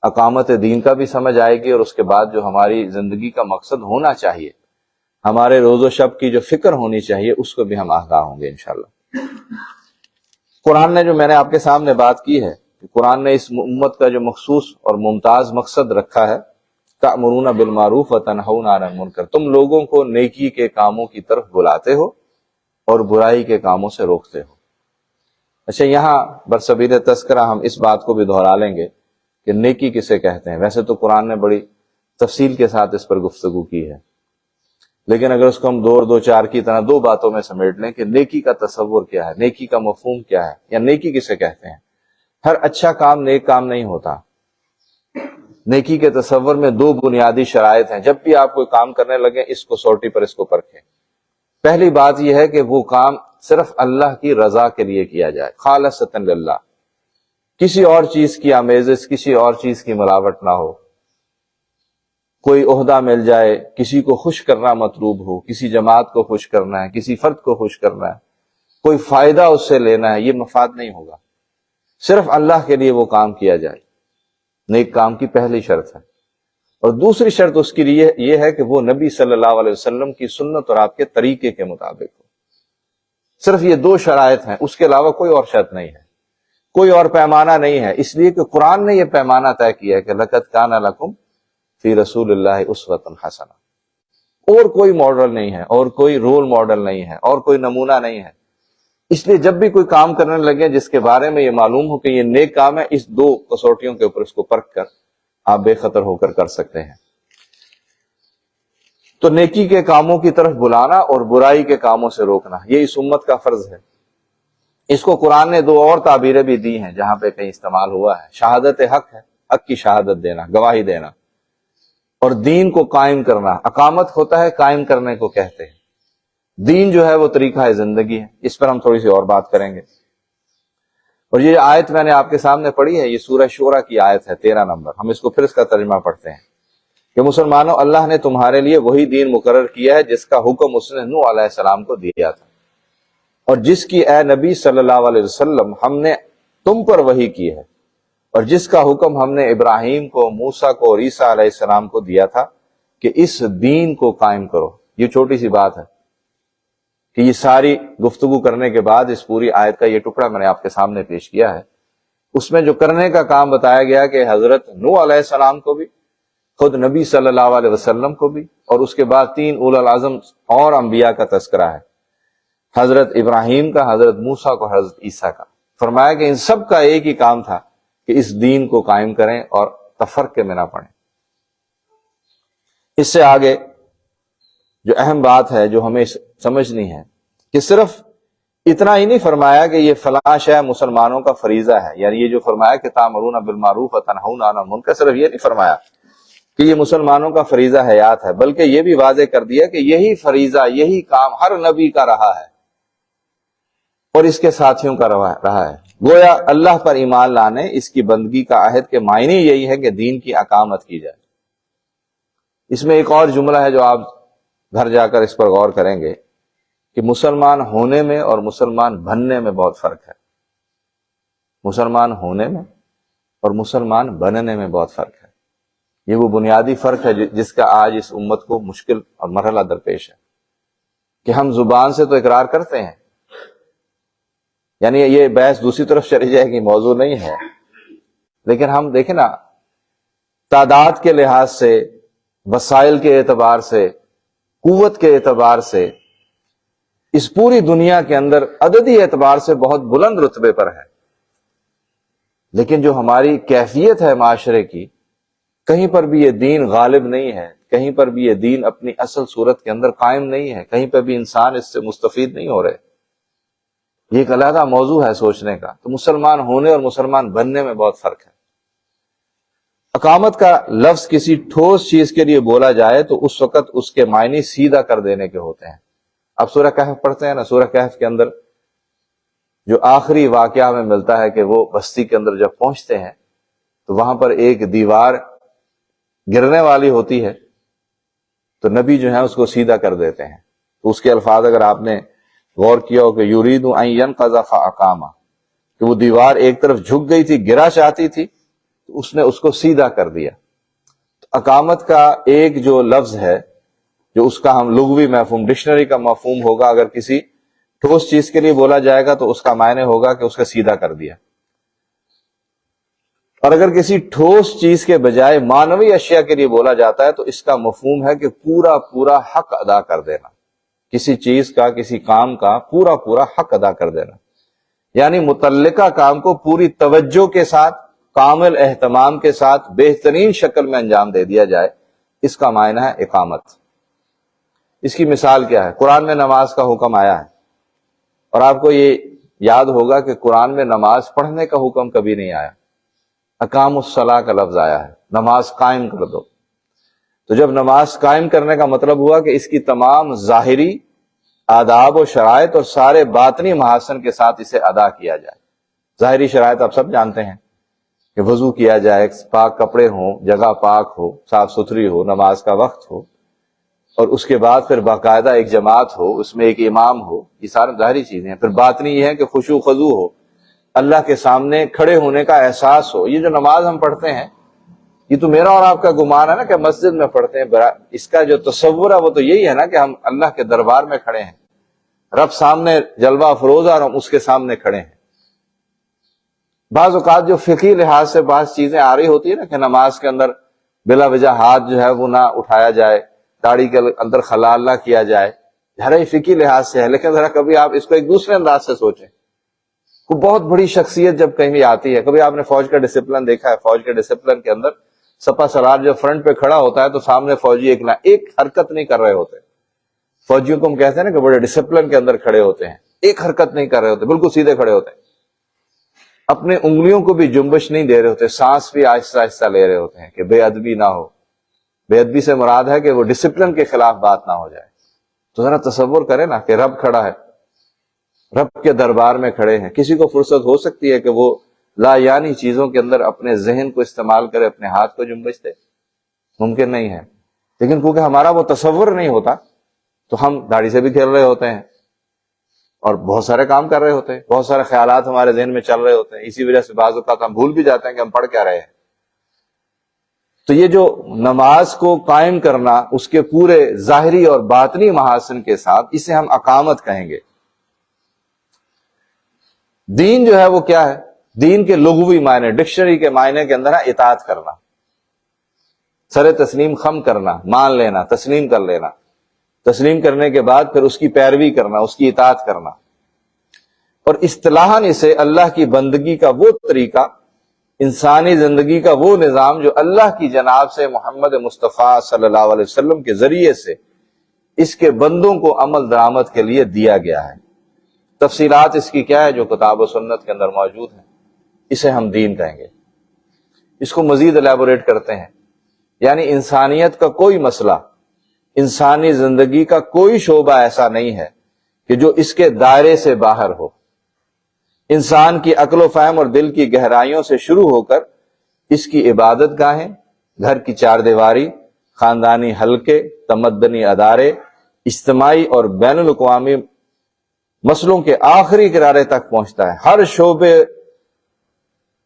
اقامت دین کا بھی سمجھ آئے گی، اور اس کے بعد جو ہماری زندگی کا مقصد ہونا چاہیے، ہمارے روز و شب کی جو فکر ہونی چاہیے، اس کو بھی ہم آگاہ ہوں گے انشاءاللہ۔ قرآن نے جو میں نے آپ کے سامنے بات کی ہے کہ قرآن نے اس امت کا جو مخصوص اور ممتاز مقصد رکھا ہے، تأمرون بالمعروف وتنہون عن المنکر، تم لوگوں کو نیکی کے کاموں کی طرف بلاتے ہو اور برائی کے کاموں سے روکتے ہو۔ اچھا، یہاں برسبیل تذکرہ ہم اس بات کو بھی دہرا لیں گے کہ نیکی کسے کہتے ہیں۔ ویسے تو قرآن نے بڑی تفصیل کے ساتھ اس پر گفتگو کی ہے، لیکن اگر اس کو ہم 2 اور 2 4 کی طرح 2 باتوں میں سمیٹ لیں کہ نیکی کا تصور کیا ہے، نیکی کا مفہوم کیا ہے، یا نیکی کسے کہتے ہیں۔ ہر اچھا کام نیک کام نہیں ہوتا۔ نیکی کے تصور میں 2 بنیادی شرائط ہیں۔ جب بھی آپ کوئی کام کرنے لگیں، اس کو سوٹی پر اس کو پرکھیں۔ پہلی بات یہ ہے کہ وہ کام صرف اللہ کی رضا کے لیے کیا جائے، خالصۃ للہ، کسی اور چیز کی آمیزش، کسی اور چیز کی ملاوٹ نہ ہو۔ کوئی عہدہ مل جائے، کسی کو خوش کرنا مطلوب ہو، کسی جماعت کو خوش کرنا ہے، کسی فرد کو خوش کرنا ہے، کوئی فائدہ اس سے لینا ہے، یہ مفاد نہیں ہوگا۔ صرف اللہ کے لیے وہ کام کیا جائے، نیک کام کی پہلی شرط ہے۔ اور دوسری شرط اس کے لیے یہ ہے کہ وہ نبی صلی اللہ علیہ وسلم کی سنت اور آپ کے طریقے کے مطابق ہو۔ صرف یہ 2 شرائط ہیں، اس کے علاوہ کوئی اور شرط نہیں ہے، کوئی اور پیمانہ نہیں ہے، اس لیے کہ قرآن نے یہ پیمانہ طے کیا ہے کہ لقد کان لکم فی رسول اللہ اسوۃ حسنہ۔ اور کوئی ماڈل نہیں ہے، اور کوئی رول ماڈل نہیں ہے، اور کوئی نمونہ نہیں ہے۔ اس لیے جب بھی کوئی کام کرنے لگے جس کے بارے میں یہ معلوم ہو کہ یہ نیک کام ہے، اس 2 کسوٹیوں کے اوپر اس کو پرکھ کر آپ بے خطر ہو کر کر سکتے ہیں۔ تو نیکی کے کاموں کی طرف بلانا اور برائی کے کاموں سے روکنا، یہ اس امت کا فرض ہے۔ اس کو قرآن نے دو اور تعبیریں بھی دی ہیں جہاں پہ کہیں استعمال ہوا ہے. شہادت حق ہے، حق کی شہادت دینا، گواہی دینا، اور دین کو قائم کرنا. اقامت ہوتا ہے قائم کرنے کو کہتے ہیں. دین جو ہے وہ طریقہ زندگی ہے. اس پر ہم تھوڑی سی اور بات کریں گے. اور یہ آیت میں نے آپ کے سامنے پڑھی ہے، یہ سورہ شورى کی آیت ہے 13 نمبر. ہم اس کو پھر اس کا ترجمہ پڑھتے ہیں کہ مسلمانوں، اللہ نے تمہارے لیے وہی دین مقرر کیا ہے جس کا حکم اس نے نوح علیہ السلام کو دیا تھا، اور جس کی اے نبی صلی اللہ علیہ وسلم ہم نے تم پر وحی کی ہے، اور جس کا حکم ہم نے ابراہیم کو، موسیٰ کو اور عیسیٰ علیہ السلام کو دیا تھا کہ اس دین کو قائم کرو. یہ چھوٹی سی بات ہے کہ یہ ساری گفتگو کرنے کے بعد اس پوری آیت کا یہ ٹکڑا میں نے آپ کے سامنے پیش کیا ہے. اس میں جو کرنے کا کام بتایا گیا کہ حضرت نوح علیہ السلام کو بھی، خود نبی صلی اللہ علیہ وسلم کو بھی، اور اس کے بعد 3 اولو العزم اور انبیاء کا تذکرہ ہے، حضرت ابراہیم کا، حضرت موسیٰ کو، حضرت عیسیٰ کا. فرمایا کہ ان سب کا ایک ہی کام تھا کہ اس دین کو قائم کریں اور تفرقے میں نہ پڑیں. اس سے آگے جو اہم بات ہے جو ہمیں سمجھنی ہے کہ صرف اتنا ہی نہیں فرمایا کہ یہ فلاں شے مسلمانوں کا فریضہ ہے، یعنی یہ جو فرمایا کہ تأمرون بالمعروف وتنہون عن المنکر، صرف یہ نہیں فرمایا کہ یہ مسلمانوں کا فریضہ حیات ہے، بلکہ یہ بھی واضح کر دیا کہ یہی فریضہ، یہی کام ہر نبی کا رہا ہے اور اس کے ساتھیوں کا رہا ہے. گویا اللہ پر ایمان لانے، اس کی بندگی کا عہد کے معنی یہی ہے کہ دین کی اقامت کی جائے. اس میں ایک اور جملہ ہے جو آپ گھر جا کر اس پر غور کریں گے کہ مسلمان ہونے میں اور مسلمان بننے میں بہت فرق ہے. مسلمان ہونے میں اور مسلمان بننے میں بہت فرق ہے. یہ وہ بنیادی فرق ہے جس کا آج اس امت کو مشکل اور مرحلہ درپیش ہے کہ ہم زبان سے تو اقرار کرتے ہیں، یعنی یہ بحث دوسری طرف چلی جائے گی، موضوع نہیں ہے، لیکن ہم دیکھیں نا، تعداد کے لحاظ سے، وسائل کے اعتبار سے، قوت کے اعتبار سے اس پوری دنیا کے اندر عددی اعتبار سے بہت بلند رتبے پر ہے، لیکن جو ہماری کیفیت ہے معاشرے کی، کہیں پر بھی یہ دین غالب نہیں ہے، کہیں پر بھی یہ دین اپنی اصل صورت کے اندر قائم نہیں ہے، کہیں پر بھی انسان اس سے مستفید نہیں ہو رہے. یہ ایک علیحدہ موضوع ہے سوچنے کا. تو مسلمان ہونے اور مسلمان بننے میں بہت فرق ہے. اقامت کا لفظ کسی ٹھوس چیز کے لیے بولا جائے تو اس وقت اس کے معنی سیدھا کر دینے کے ہوتے ہیں. اب سورہ کہف پڑھتے ہیں نا، سورہ کہف کے اندر جو آخری واقعہ ہمیں ملتا ہے کہ وہ بستی کے اندر جب پہنچتے ہیں تو وہاں پر ایک دیوار گرنے والی ہوتی ہے، تو نبی جو ہے اس کو سیدھا کر دیتے ہیں. تو اس کے الفاظ اگر آپ نے غور کیا ہو کہ یرید ان ینقض فاقامہ، کہ وہ دیوار ایک طرف جھک گئی تھی، گرا چاہتی تھی، تو اس نے اس کو سیدھا کر دیا. تو اقامت کا ایک جو لفظ ہے، جو اس کا ہم لغوی مفہوم، ڈکشنری کا مفہوم ہوگا، اگر کسی ٹھوس چیز کے لیے بولا جائے گا تو اس کا معنی ہوگا کہ اس کا سیدھا کر دیا. اور اگر کسی ٹھوس چیز کے بجائے معنوی اشیاء کے لیے بولا جاتا ہے تو اس کا مفہوم ہے کہ پورا پورا حق ادا کر دینا، کسی چیز کا، کسی کام کا پورا پورا حق ادا کر دینا، یعنی متعلقہ کام کو پوری توجہ کے ساتھ، کامل اہتمام کے ساتھ، بہترین شکل میں انجام دے دیا جائے. اس کا معنی ہے اقامت. اس کی مثال کیا ہے؟ قرآن میں نماز کا حکم آیا ہے، اور آپ کو یہ یاد ہوگا کہ قرآن میں نماز پڑھنے کا حکم کبھی نہیں آیا. اقام الصلاۃ کا لفظ آیا ہے، نماز قائم کر دو. تو جب نماز قائم کرنے کا مطلب ہوا کہ اس کی تمام ظاہری آداب و شرائط اور سارے باطنی محاسن کے ساتھ اسے ادا کیا جائے. ظاہری شرائط آپ سب جانتے ہیں کہ وضو کیا جائے، پاک کپڑے ہوں، جگہ پاک ہو، صاف ستھری ہو، نماز کا وقت ہو، اور اس کے بعد پھر باقاعدہ ایک جماعت ہو، اس میں ایک امام ہو. یہ سارے ظاہری چیزیں ہیں. پھر باطنی یہ ہے کہ خشوع خضوع ہو، اللہ کے سامنے کھڑے ہونے کا احساس ہو. یہ جو نماز ہم پڑھتے ہیں، یہ تو میرا اور آپ کا گمان ہے نا کہ مسجد میں پڑھتے ہیں، اس کا جو تصور ہے وہ تو یہی ہے نا کہ ہم اللہ کے دربار میں کھڑے ہیں، رب سامنے جلوہ افروز اور ہم اس کے سامنے کھڑے ہیں. بعض اوقات جو فقہی لحاظ سے بعض چیزیں آ رہی ہوتی ہے نا کہ نماز کے اندر بلا وجہ ہاتھ جو ہے وہ نہ اٹھایا جائے، داڑھی کے اندر خلال نہ کیا جائے، ہر فقہی لحاظ سے ہے. لیکن ذرا کبھی آپ اس کو ایک دوسرے انداز سے سوچیں. کوئی بہت بڑی شخصیت جب کہیں بھی آتی ہے، کبھی آپ نے فوج کا ڈسپلن دیکھا ہے؟ فوج کے ڈسپلن کے اندر سپہ سالار جب فرنٹ پہ کھڑا ہوتا ہے تو سامنے فوجی ایک حرکت نہیں کر رہے ہوتے. فوجیوں کو ہم کہتے ہیں نا کہ بڑے ڈسپلن کے اندر کھڑے ہوتے ہیں، ایک حرکت نہیں کر رہے ہوتے، بالکل سیدھے کھڑے ہوتے ہیں، اپنے انگلیوں کو بھی جنبش نہیں دے رہے ہوتے، سانس بھی آہستہ آہستہ لے رہے ہوتے ہیں کہ بے ادبی نہ ہو۔ بے ادبی سے مراد ہے کہ وہ ڈسپلن کے خلاف بات نہ ہو جائے۔ تو ذرا تصور کریں نا کہ رب کھڑا ہے، رب کے دربار میں کھڑے ہیں، کسی کو فرصت ہو سکتی ہے کہ وہ لا یعنی چیزوں کے اندر اپنے ذہن کو استعمال کرے، اپنے ہاتھ کو جنبش دے؟ ممکن نہیں ہے۔ لیکن کیونکہ ہمارا وہ تصور نہیں ہوتا تو ہم داڑھی سے بھی کھیل رہے ہوتے ہیں اور بہت سارے کام کر رہے ہوتے ہیں، بہت سارے خیالات ہمارے ذہن میں چل رہے ہوتے ہیں، اسی وجہ سے بعض اوقات ہم بھول بھی جاتے ہیں کہ ہم پڑھ کیا رہے ہیں۔ تو یہ جو نماز کو قائم کرنا اس کے پورے ظاہری اور باطنی محاسن کے ساتھ، اسے ہم اقامت کہیں گے۔ دین جو ہے وہ کیا ہے؟ دین کے لغوی معنی، ڈکشنری کے معنی کے اندر ہے اطاعت کرنا، سر تسلیم خم کرنا، مان لینا، تسلیم کر لینا، تسلیم کرنے کے بعد پھر اس کی پیروی کرنا، اس کی اطاعت کرنا۔ اور اصطلاحاً اسے اللہ کی بندگی کا وہ طریقہ، انسانی زندگی کا وہ نظام جو اللہ کی جناب سے محمد مصطفیٰ صلی اللہ علیہ وسلم کے ذریعے سے اس کے بندوں کو عمل درآمد کے لیے دیا گیا ہے۔ تفصیلات اس کی کیا ہے جو کتاب و سنت کے اندر موجود ہیں، اسے ہم دین کہیں گے۔ اس کو مزید الیبوریٹ کرتے ہیں، یعنی انسانیت کا کوئی مسئلہ، انسانی زندگی کا کوئی شعبہ ایسا نہیں ہے کہ جو اس کے دائرے سے باہر ہو۔ انسان کی عقل و فہم اور دل کی گہرائیوں سے شروع ہو کر اس کی عبادت گاہیں، گھر کی چار دیواری، خاندانی حلقے، تمدنی ادارے، اجتماعی اور بین الاقوامی مسئلوں کے آخری کنارے تک پہنچتا ہے۔ ہر شعبے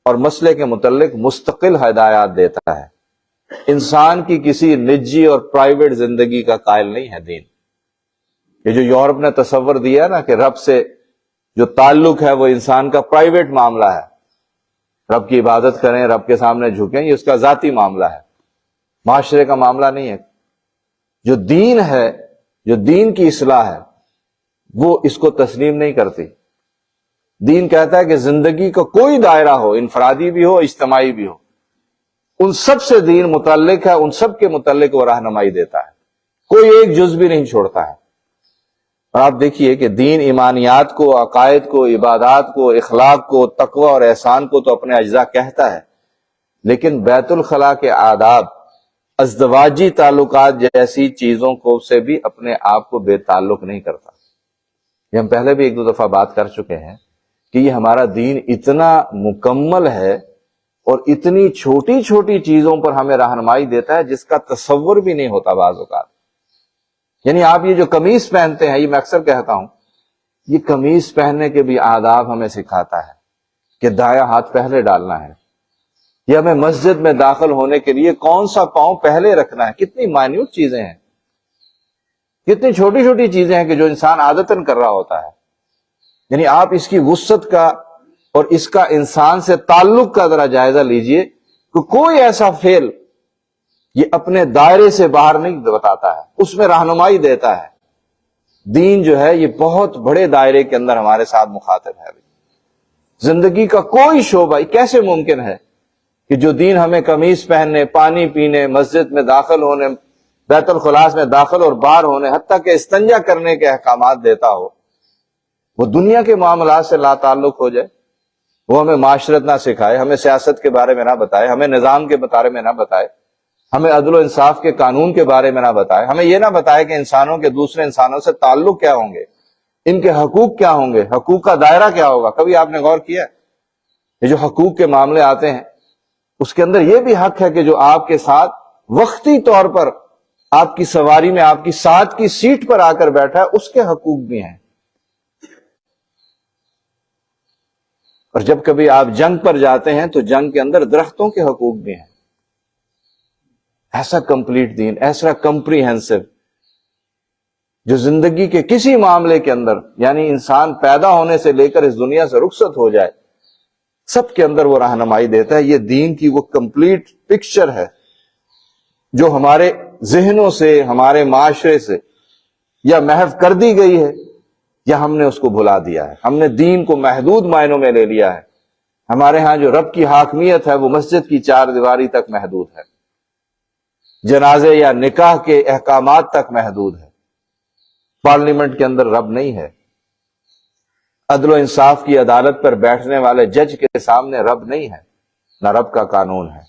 اور مسئلے کے متعلق مستقل ہدایات دیتا ہے۔ انسان کی کسی نجی اور پرائیویٹ زندگی کا قائل نہیں ہے دین۔ یہ جو یورپ نے تصور دیا نا کہ رب سے جو تعلق ہے وہ انسان کا پرائیویٹ معاملہ ہے، رب کی عبادت کریں، رب کے سامنے جھکیں، یہ اس کا ذاتی معاملہ ہے، معاشرے کا معاملہ نہیں ہے۔ جو دین ہے، جو دین کی اصلاح ہے، وہ اس کو تسلیم نہیں کرتی۔ دین کہتا ہے کہ زندگی کا کوئی دائرہ ہو، انفرادی بھی ہو، اجتماعی بھی ہو، ان سب سے دین متعلق ہے، ان سب کے متعلق وہ رہنمائی دیتا ہے، کوئی ایک جز بھی نہیں چھوڑتا ہے۔ اور آپ دیکھیے کہ دین ایمانیات کو، عقائد کو، عبادات کو، اخلاق کو، تقوی اور احسان کو تو اپنے اجزاء کہتا ہے، لیکن بیت الخلاء کے آداب، ازدواجی تعلقات جیسی چیزوں کو سے بھی اپنے آپ کو بے تعلق نہیں کرتا۔ یہ ہم پہلے بھی ایک دو دفعہ بات کر چکے ہیں کہ یہ ہمارا دین اتنا مکمل ہے اور اتنی چھوٹی چھوٹی چیزوں پر ہمیں رہنمائی دیتا ہے جس کا تصور بھی نہیں ہوتا بعض اوقات۔ یعنی آپ یہ جو قمیص پہنتے ہیں، یہ میں اکثر کہتا ہوں، یہ قمیص پہننے کے بھی آداب ہمیں سکھاتا ہے کہ دایاں ہاتھ پہلے ڈالنا ہے، یا ہمیں مسجد میں داخل ہونے کے لیے کون سا پاؤں پہلے رکھنا ہے۔ کتنی مائنیوٹ چیزیں ہیں، کتنی چھوٹی چھوٹی چیزیں ہیں کہ جو انسان عادتاً کر رہا ہوتا ہے۔ یعنی آپ اس کی وسعت کا اور اس کا انسان سے تعلق کا ذرا جائزہ لیجئے کہ کوئی ایسا فعل یہ اپنے دائرے سے باہر نہیں بتاتا ہے، اس میں رہنمائی دیتا ہے۔ دین جو ہے یہ بہت بڑے دائرے کے اندر ہمارے ساتھ مخاطب ہے۔ زندگی کا کوئی شعبہ، کیسے ممکن ہے کہ جو دین ہمیں قمیص پہننے، پانی پینے، مسجد میں داخل ہونے، بیت الخلاء میں داخل اور باہر ہونے، حتیٰ کہ استنجا کرنے کے احکامات دیتا ہو، وہ دنیا کے معاملات سے لا تعلق ہو جائے؟ وہ ہمیں معاشرت نہ سکھائے، ہمیں سیاست کے بارے میں نہ بتائے، ہمیں نظام کے بارے میں نہ بتائے، ہمیں عدل و انصاف کے قانون کے بارے میں نہ بتائے، ہمیں یہ نہ بتائے کہ انسانوں کے دوسرے انسانوں سے تعلق کیا ہوں گے، ان کے حقوق کیا ہوں گے، حقوق کا دائرہ کیا ہوگا۔ کبھی آپ نے غور کیا یہ جو حقوق کے معاملے آتے ہیں اس کے اندر یہ بھی حق ہے کہ جو آپ کے ساتھ وقتی طور پر آپ کی سواری میں آپ کی ساتھ کی سیٹ پر آ کر بیٹھا ہے، اس کے حقوق بھی ہیں۔ اور جب کبھی آپ جنگ پر جاتے ہیں تو جنگ کے اندر درختوں کے حقوق بھی ہیں۔ ایسا کمپلیٹ دین، ایسا کمپریہنسو، جو زندگی کے کسی معاملے کے اندر، یعنی انسان پیدا ہونے سے لے کر اس دنیا سے رخصت ہو جائے، سب کے اندر وہ رہنمائی دیتا ہے۔ یہ دین کی وہ کمپلیٹ پکچر ہے جو ہمارے ذہنوں سے، ہمارے معاشرے سے یا محو کر دی گئی ہے یا ہم نے اس کو بھلا دیا ہے۔ ہم نے دین کو محدود معنوں میں لے لیا ہے۔ ہمارے ہاں جو رب کی حاکمیت ہے وہ مسجد کی چار دیواری تک محدود ہے، جنازے یا نکاح کے احکامات تک محدود ہے۔ پارلیمنٹ کے اندر رب نہیں ہے، عدل و انصاف کی عدالت پر بیٹھنے والے جج کے سامنے رب نہیں ہے، نہ رب کا قانون ہے۔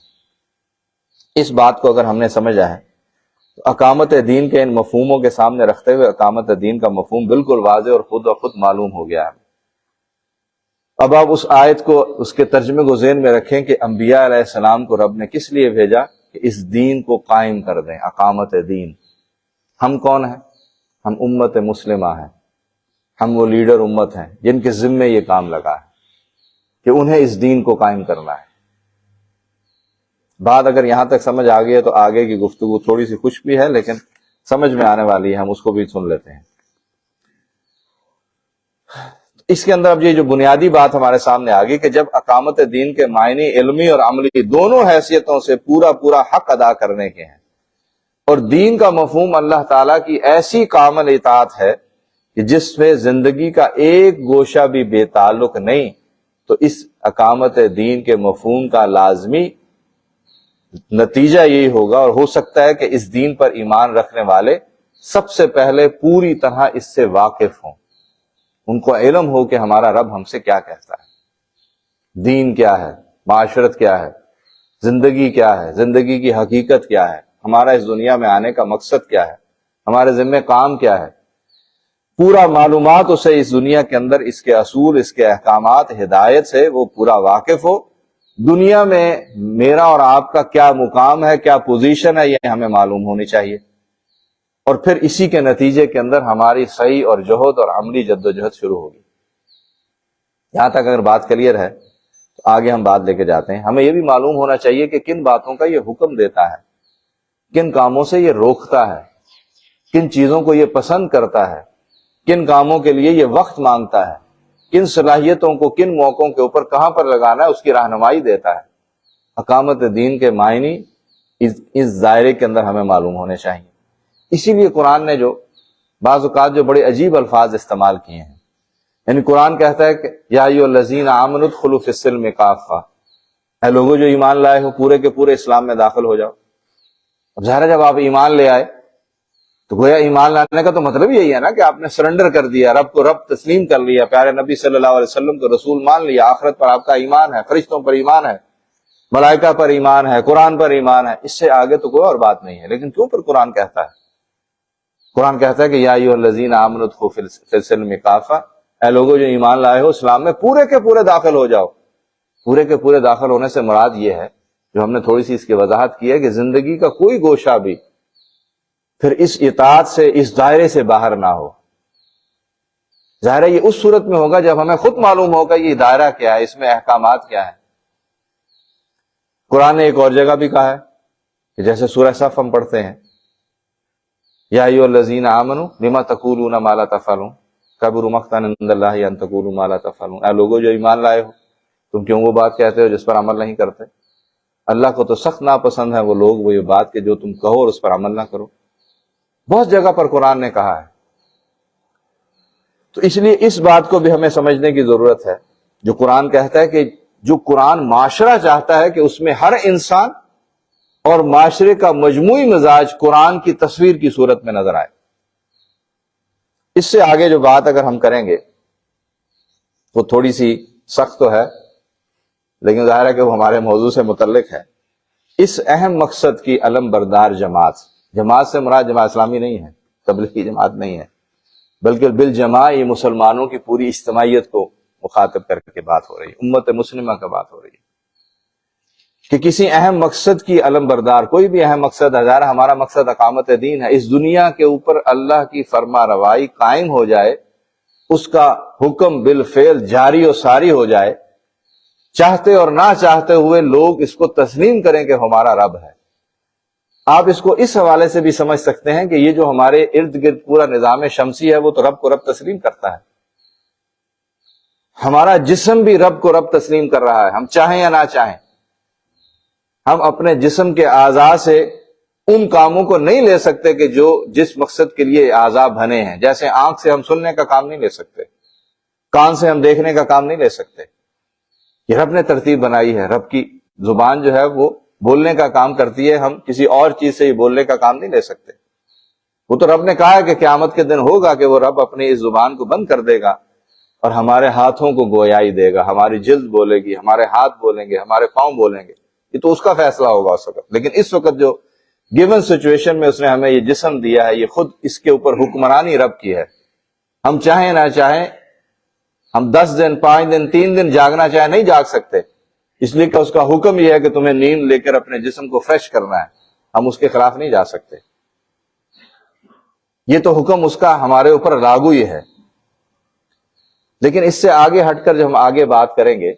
اس بات کو اگر ہم نے سمجھا ہے تو اقامت دین کے ان مفہوموں کے سامنے رکھتے ہوئے اقامت دین کا مفہوم بالکل واضح اور خود معلوم ہو گیا ہے۔ اب آپ اس آیت کو، اس کے ترجمے کو ذہن میں رکھیں کہ انبیاء علیہ السلام کو رب نے کس لیے بھیجا؟ کہ اس دین کو قائم کر دیں، اقامت دین۔ ہم کون ہیں؟ ہم امت مسلمہ ہیں، ہم وہ لیڈر امت ہیں جن کے ذمے یہ کام لگا ہے کہ انہیں اس دین کو قائم کرنا ہے۔ بات اگر یہاں تک سمجھ آ گئی ہے تو آگے کی گفتگو تھوڑی سی خوش بھی ہے لیکن سمجھ میں آنے والی ہے، ہم اس کو بھی سن لیتے ہیں۔ اس کے اندر اب یہ جو بنیادی بات ہمارے سامنے آ گئی کہ جب اقامت دین کے معنی علمی اور عملی دونوں حیثیتوں سے پورا حق ادا کرنے کے ہیں، اور دین کا مفہوم اللہ تعالیٰ کی ایسی کامل اطاعت ہے کہ جس میں زندگی کا ایک گوشہ بھی بے تعلق نہیں، تو اس اقامت دین کے مفہوم کا لازمی نتیجہ یہی ہوگا، اور ہو سکتا ہے کہ اس دین پر ایمان رکھنے والے سب سے پہلے پوری طرح اس سے واقف ہوں، ان کو علم ہو کہ ہمارا رب ہم سے کیا کہتا ہے، دین کیا ہے، معاشرت کیا ہے، زندگی کیا ہے، زندگی کی حقیقت کیا ہے، ہمارا اس دنیا میں آنے کا مقصد کیا ہے، ہمارے ذمہ کام کیا ہے، پورا معلومات اسے اس دنیا کے اندر اس کے اصول، اس کے احکامات، ہدایت سے وہ پورا واقف ہو۔ دنیا میں میرا اور آپ کا کیا مقام ہے، کیا پوزیشن ہے، یہ ہمیں معلوم ہونی چاہیے، اور پھر اسی کے نتیجے کے اندر ہماری صحیح اور جہد اور عملی جدوجہد شروع ہوگی۔ یہاں تک اگر بات کلیئر ہے تو آگے ہم بات لے کے جاتے ہیں۔ ہمیں یہ بھی معلوم ہونا چاہیے کہ کن باتوں کا یہ حکم دیتا ہے، کن کاموں سے یہ روکتا ہے، کن چیزوں کو یہ پسند کرتا ہے، کن کاموں کے لیے یہ وقت مانگتا ہے، کن صلاحیتوں کو کن موقعوں کے اوپر کہاں پر لگانا ہے، اس کی رہنمائی دیتا ہے۔ اقامت دین کے معنی اس دائرے کے اندر ہمیں معلوم ہونے چاہیے۔ اسی لیے قرآن نے جو بعض اوقات جو بڑے عجیب الفاظ استعمال کیے ہیں، یعنی قرآن کہتا ہے کہ یا ایھا الذین آمنوا ادخلوا فی السلم کافہ، اے لوگوں جو ایمان لائے ہو پورے کے پورے اسلام میں داخل ہو جاؤ۔ اب ظاہر ہے جب آپ ایمان لے آئے تو گویا ایمان لانے کا تو مطلب یہی ہے نا کہ آپ نے سرنڈر کر دیا، رب کو رب تسلیم کر لیا، پیارے نبی صلی اللہ علیہ وسلم کو رسول مان لیا، آخرت پر آپ کا ایمان ہے، فرشتوں پر ایمان ہے، ملائکہ پر ایمان ہے، قرآن پر ایمان ہے۔ اس سے آگے تو کوئی اور بات نہیں ہے۔ لیکن کیوں پر قرآن کہتا ہے؟ قرآن کہتا ہے کہ یا ایھا الذین آمنوا ادخلوا فی السلم کافہ، اے لوگوں جو ایمان لائے ہو اسلام میں پورے کے پورے داخل ہو جاؤ۔ پورے کے پورے داخل ہونے سے مراد یہ ہے، جو ہم نے تھوڑی سی اس کی وضاحت کی ہے، کہ زندگی کا کوئی گوشہ بھی پھر اس اطاعت سے، اس دائرے سے باہر نہ ہو۔ ظاہر ہے یہ اس صورت میں ہوگا جب ہمیں خود معلوم ہوگا یہ دائرہ کیا ہے، اس میں احکامات کیا ہے۔ قرآن نے ایک اور جگہ بھی کہا ہے کہ جیسے سورہ صف ہم پڑھتے ہیں، یا ایھا الذین آمنوا لما تقولون ما لا تفعلون کبر مقتا عند اللہ ان تقولوا ما لا تفعلون، اے لوگوں جو ایمان لائے ہو تم کیوں وہ بات کہتے ہو جس پر عمل نہیں کرتے؟ اللہ کو تو سخت ناپسند ہے وہ لوگ، وہ یہ بات کہ جو تم کہو اور اس پر عمل نہ کرو۔ بہت جگہ پر قرآن نے کہا ہے۔ تو اس لیے اس بات کو بھی ہمیں سمجھنے کی ضرورت ہے، جو قرآن کہتا ہے کہ جو قرآن معاشرہ چاہتا ہے کہ اس میں ہر انسان اور معاشرے کا مجموعی مزاج قرآن کی تصویر کی صورت میں نظر آئے۔ اس سے آگے جو بات اگر ہم کریں گے وہ تھوڑی سی سخت تو ہے، لیکن ظاہر ہے کہ وہ ہمارے موضوع سے متعلق ہے۔ اس اہم مقصد کی علم بردار جماعت سے مراد جماعت اسلامی نہیں ہے، تبلیغی جماعت نہیں ہے، بلکہ بالجماع یہ مسلمانوں کی پوری اجتماعیت کو مخاطب کر کے بات ہو رہی ہے، امت مسلمہ کا بات ہو رہی ہے کہ کسی اہم مقصد کی علم بردار، کوئی بھی اہم مقصد ہے، ظاہر ہمارا مقصد اقامت دین ہے، اس دنیا کے اوپر اللہ کی فرما روائی قائم ہو جائے، اس کا حکم بالفعل جاری و ساری ہو جائے، چاہتے اور نہ چاہتے ہوئے لوگ اس کو تسلیم کریں کہ ہمارا رب ہے۔ آپ اس کو اس حوالے سے بھی سمجھ سکتے ہیں کہ یہ جو ہمارے ارد گرد پورا نظام شمسی ہے وہ تو رب کو رب تسلیم کرتا ہے، ہمارا جسم بھی رب کو رب تسلیم کر رہا ہے، ہم چاہیں یا نہ چاہیں۔ ہم اپنے جسم کے اعضاء سے ان کاموں کو نہیں لے سکتے کہ جو جس مقصد کے لیے اعضاء بنے ہیں، جیسے آنکھ سے ہم سننے کا کام نہیں لے سکتے، کان سے ہم دیکھنے کا کام نہیں لے سکتے، یہ رب نے ترتیب بنائی ہے۔ رب کی زبان جو ہے وہ بولنے کا کام کرتی ہے، ہم کسی اور چیز سے یہ بولنے کا کام نہیں لے سکتے۔ وہ تو رب نے کہا ہے کہ قیامت کے دن ہوگا کہ وہ رب اپنی اس زبان کو بند کر دے گا، اور ہمارے ہاتھوں کو گویائی دے گا، ہماری جلد بولے گی، ہمارے ہاتھ بولیں گے، ہمارے پاؤں بولیں گے، یہ تو اس کا فیصلہ ہوگا اس وقت. لیکن اس وقت جو گیون سچویشن میں اس نے ہمیں یہ جسم دیا ہے، یہ خود اس کے اوپر حکمرانی رب کی ہے. ہم چاہیں نہ چاہیں، ہم 10 دن 5 دن 3 دن جاگنا چاہیں نہیں جاگ سکتے، اس لیے کہ اس کا حکم یہ ہے کہ تمہیں نیند لے کر اپنے جسم کو فریش کرنا ہے. ہم اس کے خلاف نہیں جا سکتے، یہ تو حکم اس کا ہمارے اوپر لاگو ہی ہے. لیکن اس سے آگے ہٹ کر جو ہم آگے بات کریں گے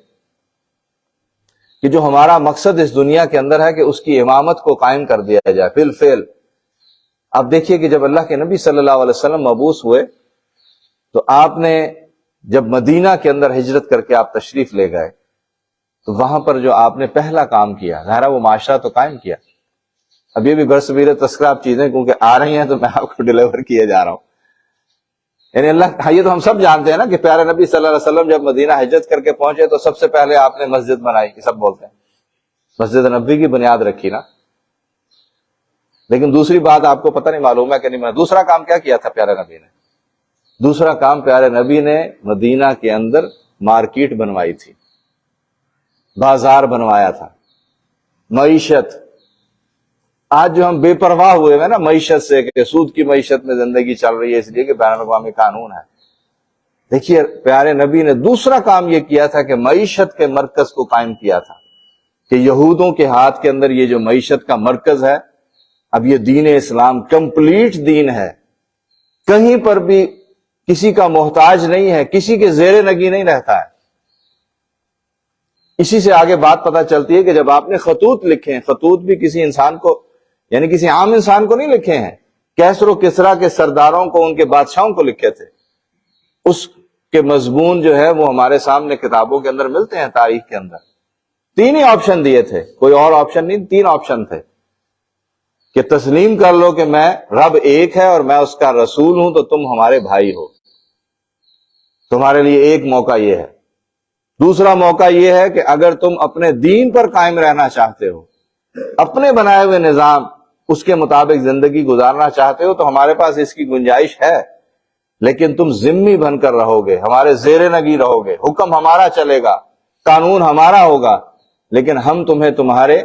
کہ جو ہمارا مقصد اس دنیا کے اندر ہے کہ اس کی امامت کو قائم کر دیا جائے بالفعل. اب دیکھیے کہ جب اللہ کے نبی صلی اللہ علیہ وسلم مبعوث ہوئے تو آپ نے جب مدینہ کے اندر ہجرت کر کے آپ تشریف لے گئے تو وہاں پر جو آپ نے پہلا کام کیا، ظاہر وہ معاشرہ تو قائم کیا. اب یہ بھی برصغیر تذکرہ آپ چیزیں کیونکہ آ رہی ہیں تو میں آپ کو ڈیلیور کیے جا رہا ہوں. یعنی اللہ، یہ تو ہم سب جانتے ہیں نا کہ پیارے نبی صلی اللہ علیہ وسلم جب مدینہ ہجرت کر کے پہنچے تو سب سے پہلے آپ نے مسجد بنائی، یہ سب بولتے ہیں، مسجد نبوی کی بنیاد رکھی نا. لیکن دوسری بات آپ کو پتہ نہیں معلوم ہے کہ نہیں، دوسرا کام کیا کیا تھا پیارے نبی نے؟ دوسرا کام پیارے نبی نے مدینہ کے اندر مارکیٹ بنوائی تھی، بازار بنوایا تھا. معیشت، آج جو ہم بے پرواہ ہوئے ہیں نا معیشت سے کہ سود کی معیشت میں زندگی چل رہی ہے اس لیے کہ بین الاقوامی قانون ہے. دیکھیے پیارے نبی نے دوسرا کام یہ کیا تھا کہ معیشت کے مرکز کو قائم کیا تھا کہ یہودوں کے ہاتھ کے اندر یہ جو معیشت کا مرکز ہے، اب یہ دین اسلام کمپلیٹ دین ہے، کہیں پر بھی کسی کا محتاج نہیں ہے، کسی کے زیر نگی نہیں رہتا ہے. اسی سے آگے بات پتہ چلتی ہے کہ جب آپ نے خطوط لکھے ہیں، خطوط بھی کسی انسان کو، یعنی کسی عام انسان کو نہیں لکھے ہیں، کیسر و کسریٰ کے سرداروں کو، ان کے بادشاہوں کو لکھے تھے. اس کے مضمون جو ہے وہ ہمارے سامنے کتابوں کے اندر ملتے ہیں، تاریخ کے اندر. 3 ہی آپشن دیے تھے، کوئی اور آپشن نہیں، 3 آپشن تھے کہ تسلیم کر لو کہ میں رب ایک ہے اور میں اس کا رسول ہوں تو تم ہمارے بھائی ہو. تمہارے لیے ایک موقع یہ ہے. دوسرا موقع یہ ہے کہ اگر تم اپنے دین پر قائم رہنا چاہتے ہو، اپنے بنائے ہوئے نظام اس کے مطابق زندگی گزارنا چاہتے ہو تو ہمارے پاس اس کی گنجائش ہے، لیکن تم ذمہ بن کر رہو گے، ہمارے زیر نگی رہو گے، حکم ہمارا چلے گا، قانون ہمارا ہوگا، لیکن ہم تمہیں تمہارے